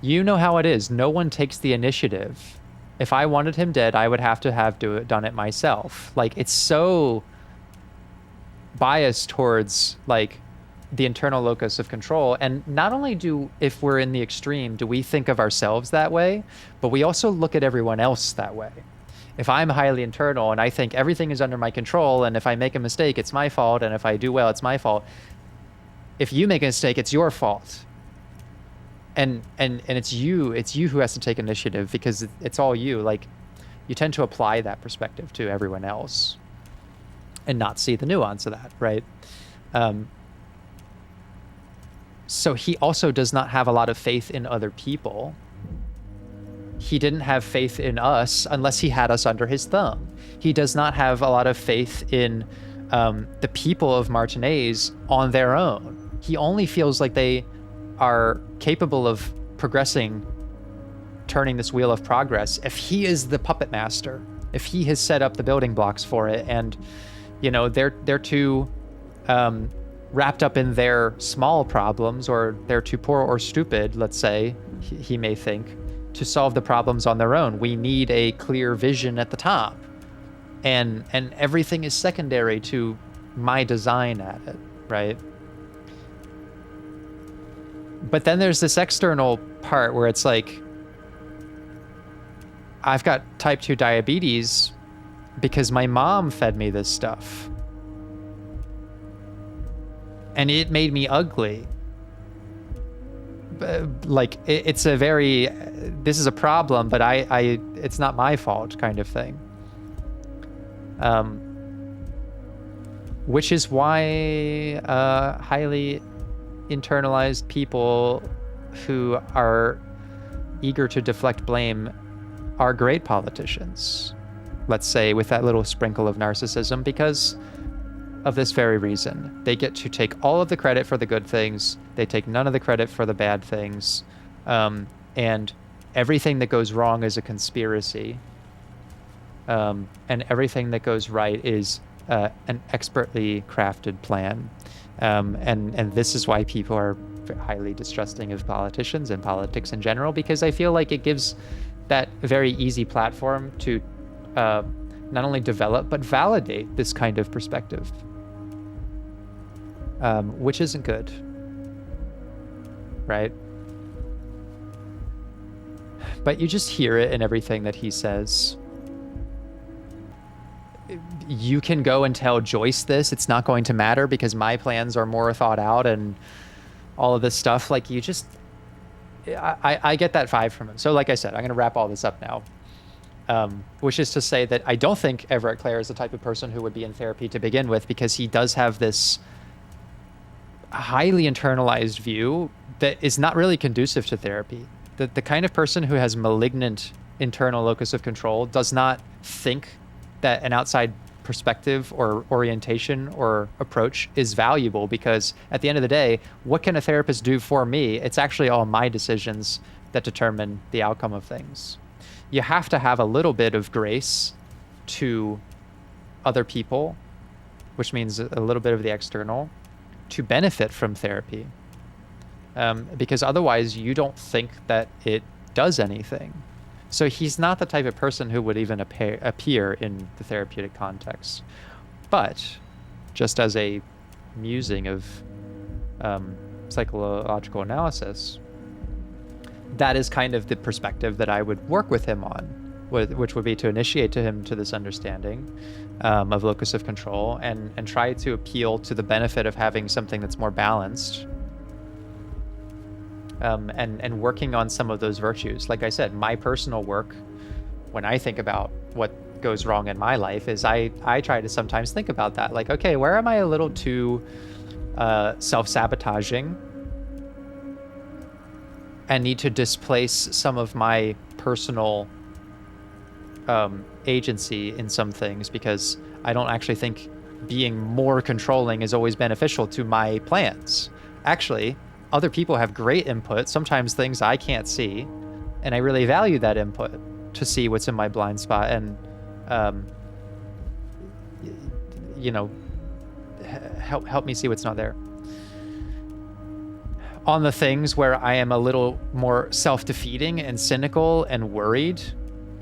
You know how it is. No one takes the initiative. If I wanted him dead, I would have to have done it myself. Like, it's so biased towards like the internal locus of control. And not only if we're in the extreme, do we think of ourselves that way, but we also look at everyone else that way. If I'm highly internal and I think everything is under my control, and if I make a mistake, it's my fault, and if I do well, it's my fault. If you make a mistake, it's your fault. And it's you who has to take initiative, because it's all you. Like, you tend to apply that perspective to everyone else and not see the nuance of that, right? So he also does not have a lot of faith in other people. He didn't have faith in us unless he had us under his thumb. He does not have a lot of faith in the people of Martinez on their own. He only feels like they are capable of progressing, turning this wheel of progress, if he is the puppet master, if he has set up the building blocks for it. And, you know, they're too wrapped up in their small problems, or they're too poor or stupid, let's say, he may think, to solve the problems on their own. We need a clear vision at the top, and everything is secondary to my design at it, right? But then there's this external part where it's like, I've got type 2 diabetes because my mom fed me this stuff. And it made me ugly. Like, it's a very, this is a problem, but it's not my fault kind of thing. Which is why highly internalized people who are eager to deflect blame are great politicians, let's say, with that little sprinkle of narcissism, because of this very reason. They get to take all of the credit for the good things, they take none of the credit for the bad things, and everything that goes wrong is a conspiracy, and everything that goes right is an expertly crafted plan. And this is why people are highly distrusting of politicians and politics in general, because I feel like it gives that very easy platform to not only develop but validate this kind of perspective, which isn't good, right? But you just hear it in everything that he says. You can go and tell Joyce this, it's not going to matter because my plans are more thought out and all of this stuff. Like, you just, I get that vibe from him. So like I said, I'm going to wrap all this up now, which is to say that I don't think Evrart Claire is the type of person who would be in therapy to begin with, because he does have this highly internalized view that is not really conducive to therapy. The kind of person who has malignant internal locus of control does not think that an outside perspective or orientation or approach is valuable, because at the end of the day, what can a therapist do for me? It's actually all my decisions that determine the outcome of things. You have to have a little bit of grace to other people, which means a little bit of the external, to benefit from therapy, because otherwise you don't think that it does anything. So he's not the type of person who would even appear in the therapeutic context. But just as a musing of psychological analysis, that is kind of the perspective that I would work with him on. which would be to initiate to him to this understanding of locus of control, and try to appeal to the benefit of having something that's more balanced, and working on some of those virtues. Like I said, my personal work, when I think about what goes wrong in my life, is I try to sometimes think about that. Like, okay, where am I a little too self-sabotaging and need to displace some of my personal agency in some things, because I don't actually think being more controlling is always beneficial to my plans. Actually, other people have great input, sometimes things I can't see, and I really value that input to see what's in my blind spot and help me see what's not there. On the things where I am a little more self-defeating and cynical and worried,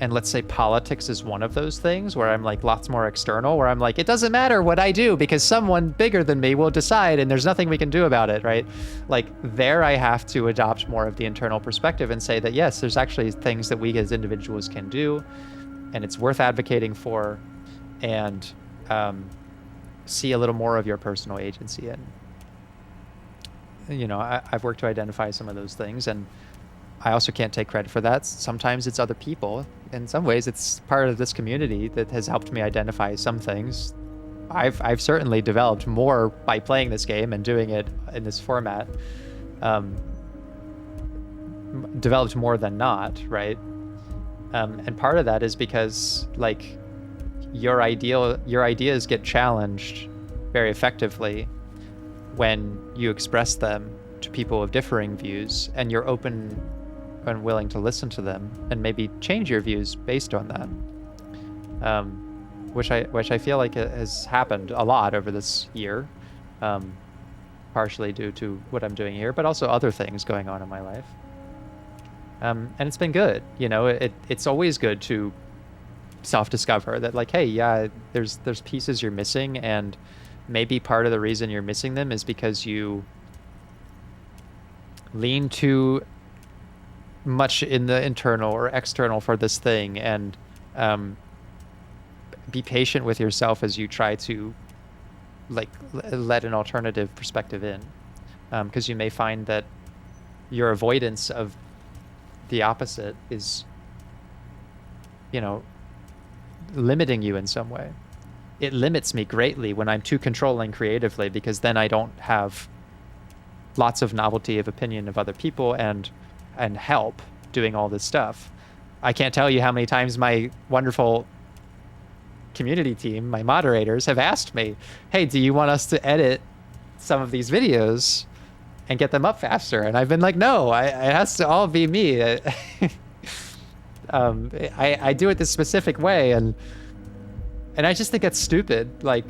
and let's say politics is one of those things where I'm like lots more external, where I'm like, it doesn't matter what I do because someone bigger than me will decide and there's nothing we can do about it, right? Like there I have to adopt more of the internal perspective and say that yes, there's actually things that we as individuals can do, and it's worth advocating for, and see a little more of your personal agency in. I've worked to identify some of those things, and I also can't take credit for that. Sometimes it's other people. In some ways, it's part of this community that has helped me identify some things. I've certainly developed more by playing this game and doing it in this format. Developed more than not, right? And part of that is because, like, your ideas get challenged very effectively when you express them to people of differing views, and you're open and willing to listen to them and maybe change your views based on that, which I feel like it has happened a lot over this year, partially due to what I'm doing here, but also other things going on in my life. And it's been good. It's always good to self-discover that, like, hey, yeah, there's pieces you're missing, and maybe part of the reason you're missing them is because you lean too much in the internal or external for this thing, and be patient with yourself as you try to, like, let an alternative perspective in, because you may find that your avoidance of the opposite is, limiting you in some way. It limits me greatly when I'm too controlling creatively, because then I don't have lots of novelty of opinion of other people and help doing all this stuff. I can't tell you how many times my wonderful community team, my moderators, have asked me, hey, do you want us to edit some of these videos and get them up faster? And I've been like, no, it has to all be me. I do it this specific way, and I just think that's stupid. Like,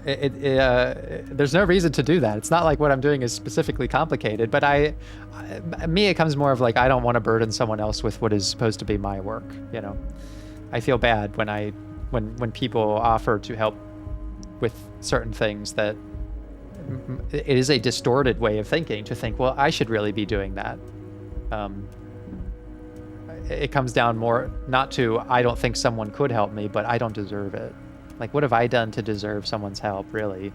there's no reason to do that. It's not like what I'm doing is specifically complicated, but it comes more of like, I don't want to burden someone else with what is supposed to be my work. I feel bad when people offer to help with certain things that it is a distorted way of thinking, to think, well, I should really be doing that. It comes down more not to, I don't think someone could help me, but I don't deserve it. Like, what have I done to deserve someone's help, really?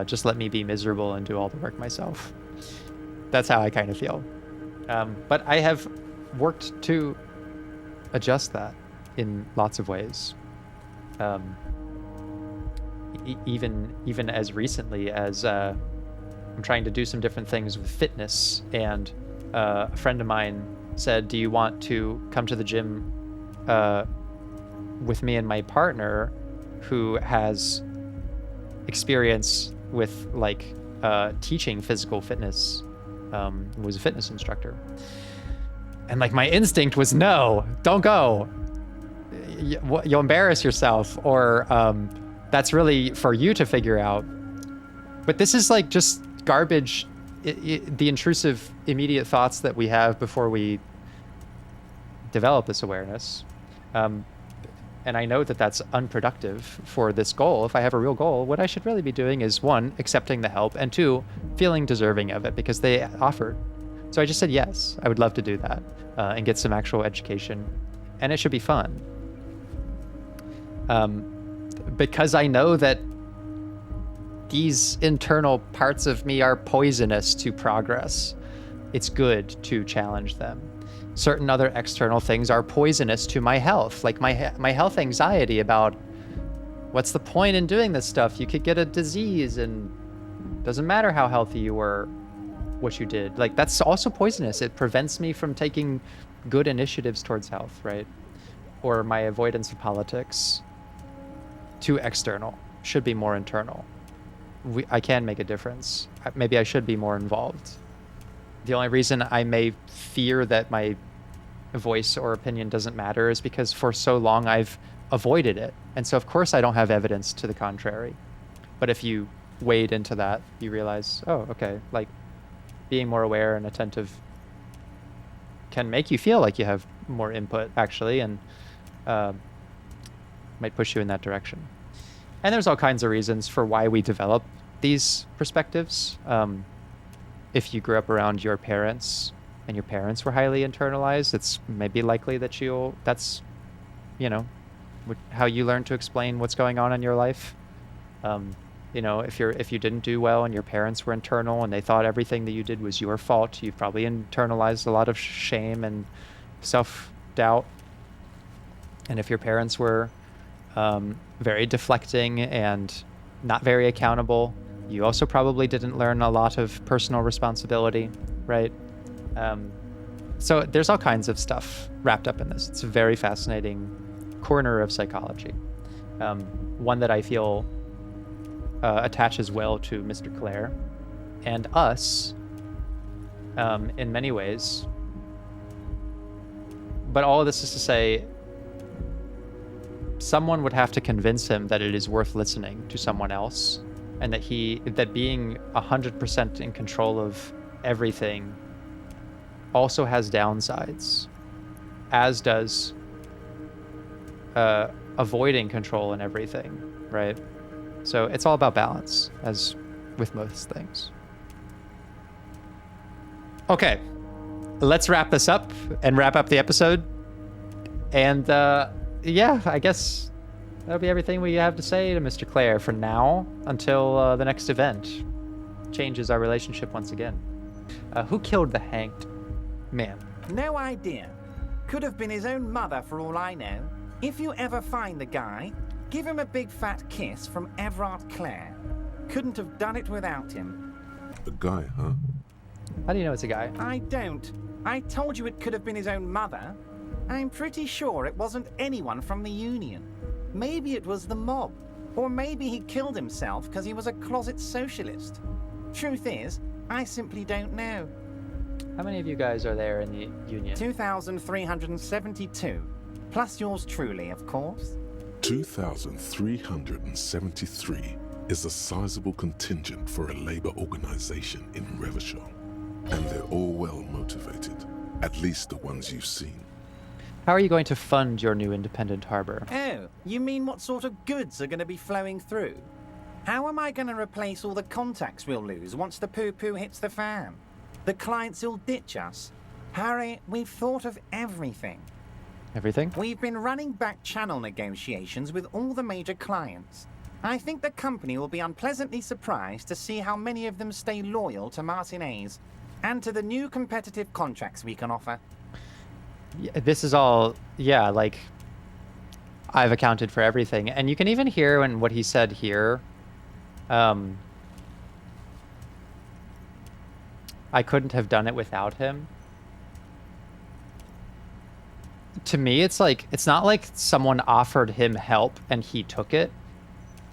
Just let me be miserable and do all the work myself. That's how I kind of feel. But I have worked to adjust that in lots of ways. Even as recently as I'm trying to do some different things with fitness, and a friend of mine said, do you want to come to the gym with me and my partner, who has experience with, like, teaching physical fitness, was a fitness instructor. And, like, my instinct was, no, don't go. You'll embarrass yourself, or that's really for you to figure out. But this is, like, just garbage, the intrusive immediate thoughts that we have before we develop this awareness. And I know that that's unproductive for this goal. If I have a real goal, what I should really be doing is, one, accepting the help, and two, feeling deserving of it because they offered. So I just said yes, I would love to do that and get some actual education, and it should be fun. Because I know that these internal parts of me are poisonous to progress. It's good to challenge them. Certain other external things are poisonous to my health, like my health anxiety about what's the point in doing this stuff? You could get a disease, and doesn't matter how healthy you were, what you did. Like, that's also poisonous. It prevents me from taking good initiatives towards health, right? Or my avoidance of politics. Too external. Should be more internal. I can make a difference. Maybe I should be more involved. The only reason I may fear that my voice or opinion doesn't matter is because for so long I've avoided it. And so of course I don't have evidence to the contrary. But if you wade into that, you realize, oh, okay, like being more aware and attentive can make you feel like you have more input actually, and might push you in that direction. And there's all kinds of reasons for why we develop these perspectives. If you grew up around your parents and your parents were highly internalized, it's maybe likely that that's, you know, how you learn to explain what's going on in your life. You know, if you didn't do well and your parents were internal and they thought everything that you did was your fault, you've probably internalized a lot of shame and self-doubt. And if your parents were very deflecting and not very accountable, you also probably didn't learn a lot of personal responsibility, right? So there's all kinds of stuff wrapped up in this. It's a very fascinating corner of psychology. One that I feel attaches well to Mr. Claire and us in many ways. But all of this is to say, someone would have to convince him that it is worth listening to someone else, and that being 100% in control of everything also has downsides, as does avoiding control in everything, right? So it's all about balance, as with most things. Okay, let's wrap this up and wrap up the episode. And yeah, I guess that'll be everything we have to say to Mr. Claire for now, until the next event changes our relationship once again. Who killed the hanged man? No idea. Could have been his own mother for all I know. If you ever find the guy, give him a big fat kiss from Evrart Claire. Couldn't have done it without him. A guy, huh? How do you know it's a guy? I don't. I told you it could have been his own mother. I'm pretty sure it wasn't anyone from the Union. Maybe it was the mob. Or maybe he killed himself because he was a closet socialist. Truth is, I simply don't know. How many of you guys are there in the Union? 2,372. Plus yours truly, of course. 2,373 is a sizable contingent for a labor organization in Revachol. And they're all well motivated, at least the ones you've seen. How are you going to fund your new independent harbor? Oh, you mean what sort of goods are going to be flowing through? How am I going to replace all the contacts we'll lose once the poo-poo hits the fan? The clients will ditch us. Harry, we've thought of everything. Everything? We've been running back channel negotiations with all the major clients. I think the company will be unpleasantly surprised to see how many of them stay loyal to Martinez and to the new competitive contracts we can offer. Yeah, this is all, yeah, like, I've accounted for everything. And you can even hear when what he said here, I couldn't have done it without him. To me, it's like, it's not like someone offered him help and he took it.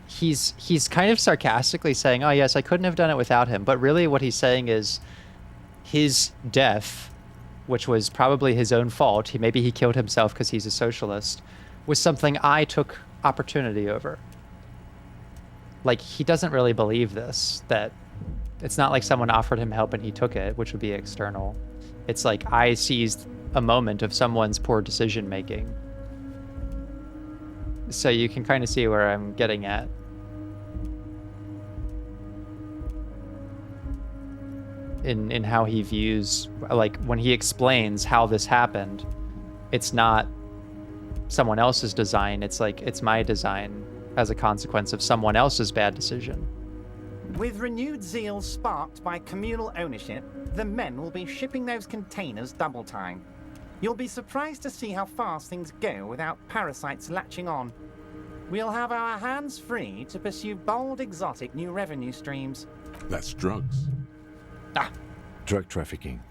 He's kind of sarcastically saying, oh yes, I couldn't have done it without him. But really what he's saying is his death, which was probably his own fault, maybe he killed himself because he's a socialist, was something I took opportunity over. Like, he doesn't really believe this, that it's not like someone offered him help and he took it, which would be external. It's like I seized a moment of someone's poor decision making. So you can kind of see where I'm getting at. in how he views, like when he explains how this happened, it's not someone else's design, it's like it's my design as a consequence of someone else's bad decision. With renewed zeal sparked by communal ownership, the men will be shipping those containers double time. You'll be surprised to see how fast things go without parasites latching on. We'll have our hands free to pursue bold, exotic new revenue streams. That's drugs. Drug trafficking.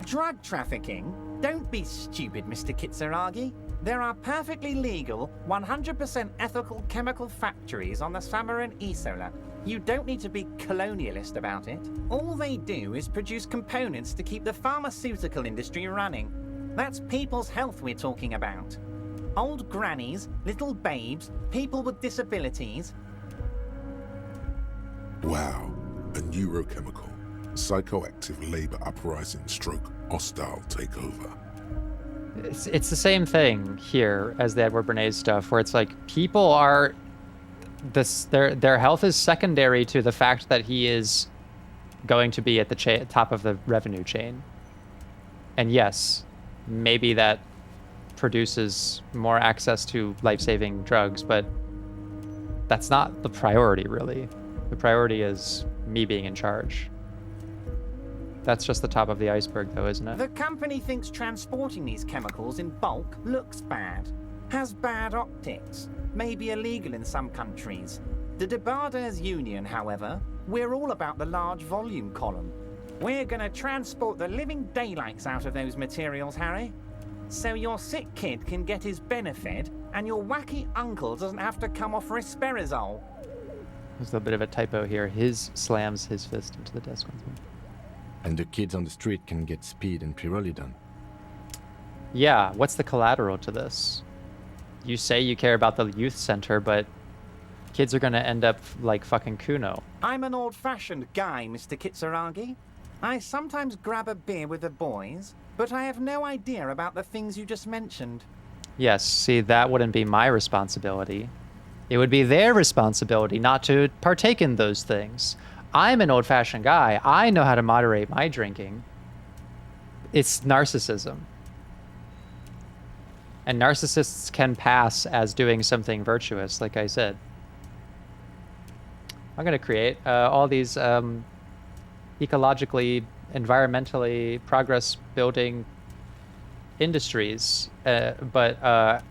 Drug trafficking? Don't be stupid, Mr. Kitsuragi. There are perfectly legal, 100% ethical chemical factories on the Samaran Isola. You don't need to be colonialist about it. All they do is produce components to keep the pharmaceutical industry running. That's people's health we're talking about. Old grannies, little babes, people with disabilities. Wow, a neurochemical. Psychoactive labor uprising stroke hostile takeover. It's the same thing here as the Edward Bernays stuff, where it's like people are their health is secondary to the fact that he is going to be at the top of the revenue chain. And yes, maybe that produces more access to life-saving drugs, but that's not the priority, really. The priority is me being in charge. That's just the top of the iceberg, though, isn't it? The company thinks transporting these chemicals in bulk looks bad, has bad optics, may be illegal in some countries. The Debarders Union, however, we're all about the large volume column. We're gonna transport the living daylights out of those materials, Harry. So your sick kid can get his benefit, and your wacky uncle doesn't have to come off risperazole. There's a bit of a typo here. His slams his fist into the desk once more. And the kids on the street can get speed and pyrrolidone. Yeah, what's the collateral to this? You say you care about the youth center, but kids are gonna end up like fucking Kuno. I'm an old-fashioned guy, Mr. Kitsuragi. I sometimes grab a beer with the boys, but I have no idea about the things you just mentioned. Yes, see, that wouldn't be my responsibility. It would be their responsibility not to partake in those things. I'm an old-fashioned guy. I know how to moderate my drinking. It's narcissism. And narcissists can pass as doing something virtuous, like I said. I'm going to create all these ecologically, environmentally, progress-building industries, but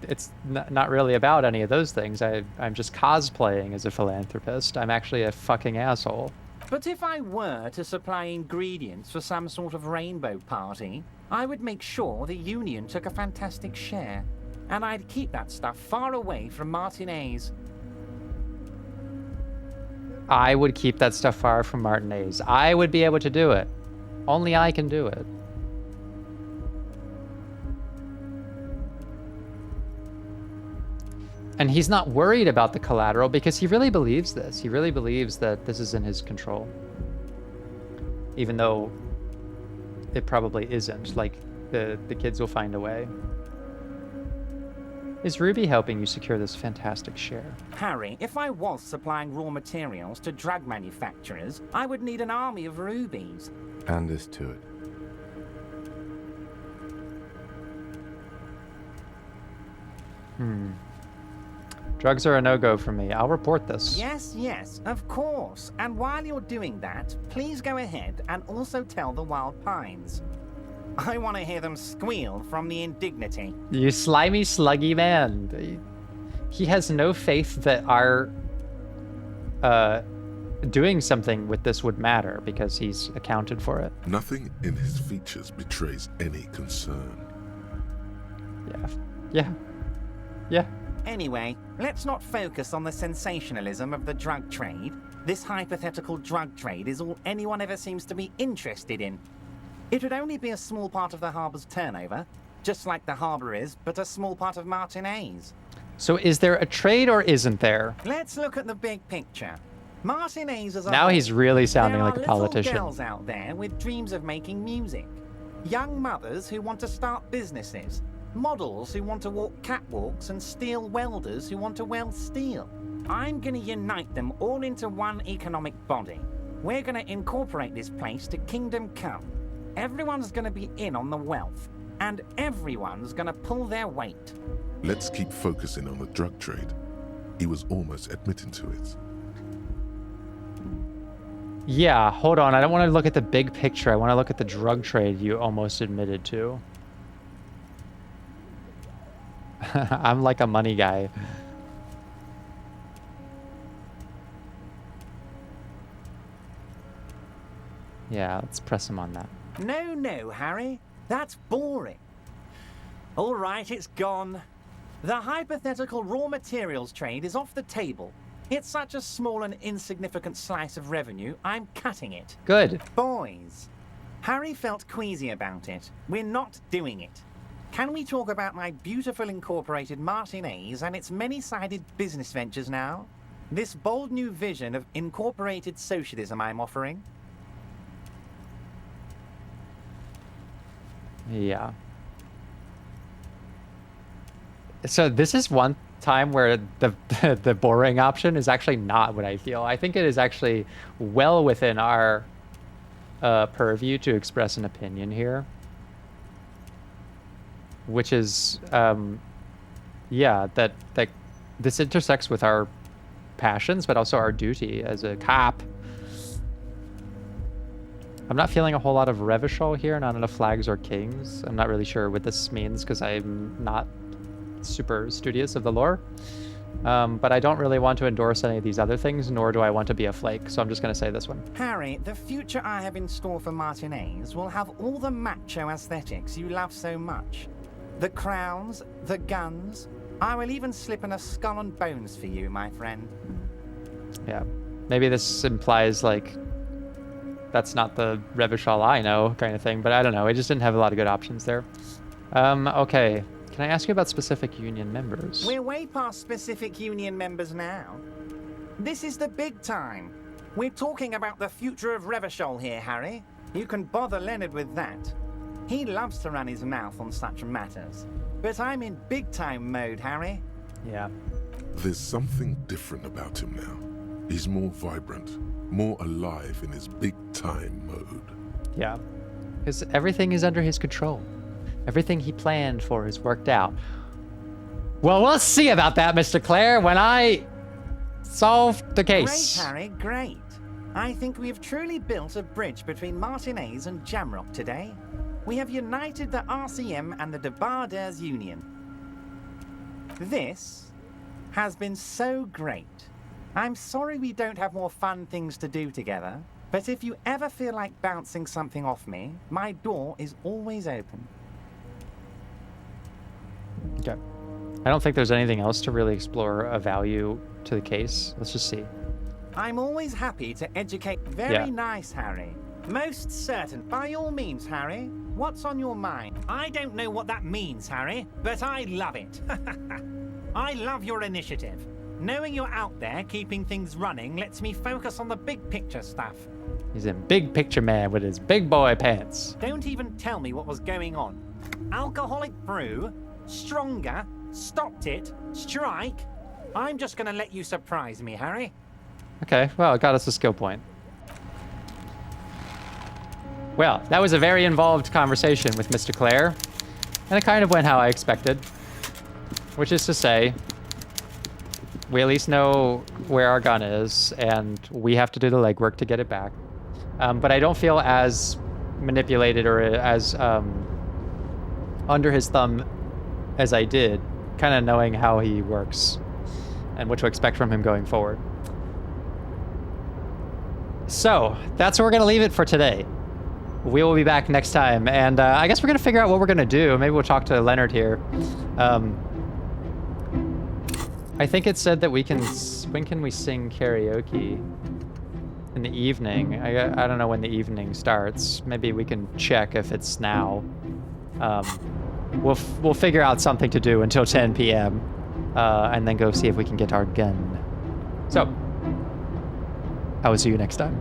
it's not really about any of those things. I'm just cosplaying as a philanthropist. I'm actually a fucking asshole. But if I were to supply ingredients for some sort of rainbow party, I would make sure the Union took a fantastic share. And I'd keep that stuff far away from Martinez. I would keep that stuff far from Martinez. I would be able to do it. Only I can do it. And he's not worried about the collateral because he really believes this. He really believes that this is in his control. Even though it probably isn't. Like, the kids will find a way. Is Ruby helping you secure this fantastic share? Harry, if I was supplying raw materials to drug manufacturers, I would need an army of rubies. Understood. Drugs are a no-go for me. I'll report this. Yes, of course. And while you're doing that, please go ahead and also tell the Wild Pines. I want to hear them squeal from the indignity. You slimy, sluggy man. He has no faith that our doing something with this would matter because he's accounted for it. Nothing in his features betrays any concern. Yeah. Anyway, let's not focus on the sensationalism of the drug trade. This hypothetical drug trade is all anyone ever seems to be interested in. It would only be a small part of the harbor's turnover, just like the harbor is, but a small part of Martinez. So is there a trade or isn't there? Let's look at the big picture. Martinez as a Now whole, he's really sounding like a there are politician. little girls out there with dreams of making music. Young mothers who want to start businesses. Models who want to walk catwalks and steel welders who want to weld steel. I'm going to unite them all into one economic body. we're gonna incorporate this place to Kingdom Come. Everyone's gonna be in on the wealth, and everyone's gonna pull their weight. Let's keep focusing on the drug trade. He was almost admitting to it. Yeah, hold on. I don't want to look at the big picture. I want to look at the drug trade you almost admitted to. I'm like a money guy. Yeah, let's press him on that. No, Harry. That's boring. All right, it's gone. The hypothetical raw materials trade is off the table. It's such a small and insignificant slice of revenue, I'm cutting it. Good. Boys, Harry felt queasy about it. We're not doing it. Can we talk about my beautiful incorporated Martinez and its many-sided business ventures now? This bold new vision of incorporated socialism I'm offering? Yeah. So this is one time where the boring option is actually not what I feel. I think it is actually well within our purview to express an opinion here, which is yeah, that this intersects with our passions but also our duty as a cop. I'm not feeling a whole lot of Revachol here, not enough flags or kings. I'm not really sure what this means because I'm not super studious of the lore. But I don't really want to endorse any of these other things, nor do I want to be a flake, so I'm just going to say this one. Harry, the future I have in store for Martinez will have all the macho aesthetics you love so much. The crowns, the guns. I will even slip in a skull and bones for you, my friend. Yeah. Maybe this implies, like, that's not the Revachol I know kind of thing, but I don't know. I just didn't have a lot of good options there. Okay. Can I ask you about specific union members? We're way past specific union members now. This is the big time. We're talking about the future of Revachol here, Harry. You can bother Leonard with that. He loves to run his mouth on such matters. But I'm in big-time mode, Harry. Yeah. There's something different about him now. He's more vibrant, more alive in his big-time mode. Yeah. Because everything is under his control. Everything he planned for is worked out. Well, we'll see about that, Mr. Claire, when I solve the case. Great, Harry, great. I think we've truly built a bridge between Martinez and Jamrock today. We have united the RCM and the Debarders Union. This has been so great. I'm sorry we don't have more fun things to do together, but if you ever feel like bouncing something off me, my door is always open. Okay. I don't think there's anything else to really explore a value to the case. Let's just see. I'm always happy to educate. Very nice, Harry. Most certain. By all means, Harry. What's on your mind? I don't know what that means, Harry, but I love it. I love your initiative. Knowing you're out there keeping things running lets me focus on the big picture stuff. He's a big picture man with his big boy pants. Don't even tell me what was going on. Alcoholic brew, stronger, stopped it, strike. I'm just gonna let you surprise me, Harry. Okay, well, it got us a skill point. Well, that was a very involved conversation with Mr. Claire, and it kind of went how I expected. Which is to say, we at least know where our gun is, and we have to do the legwork to get it back. But I don't feel as manipulated or as under his thumb as I did, kind of knowing how he works and what to expect from him going forward. So, that's where we're going to leave it for today. We will be back next time, and I guess we're going to figure out what we're going to do. Maybe we'll talk to Leonard here. I think it said that we can... When can we sing karaoke? In the evening. I don't know when the evening starts. Maybe we can check if it's now. We'll figure out something to do until 10 p.m. And then go see if we can get our gun. So, I will see you next time.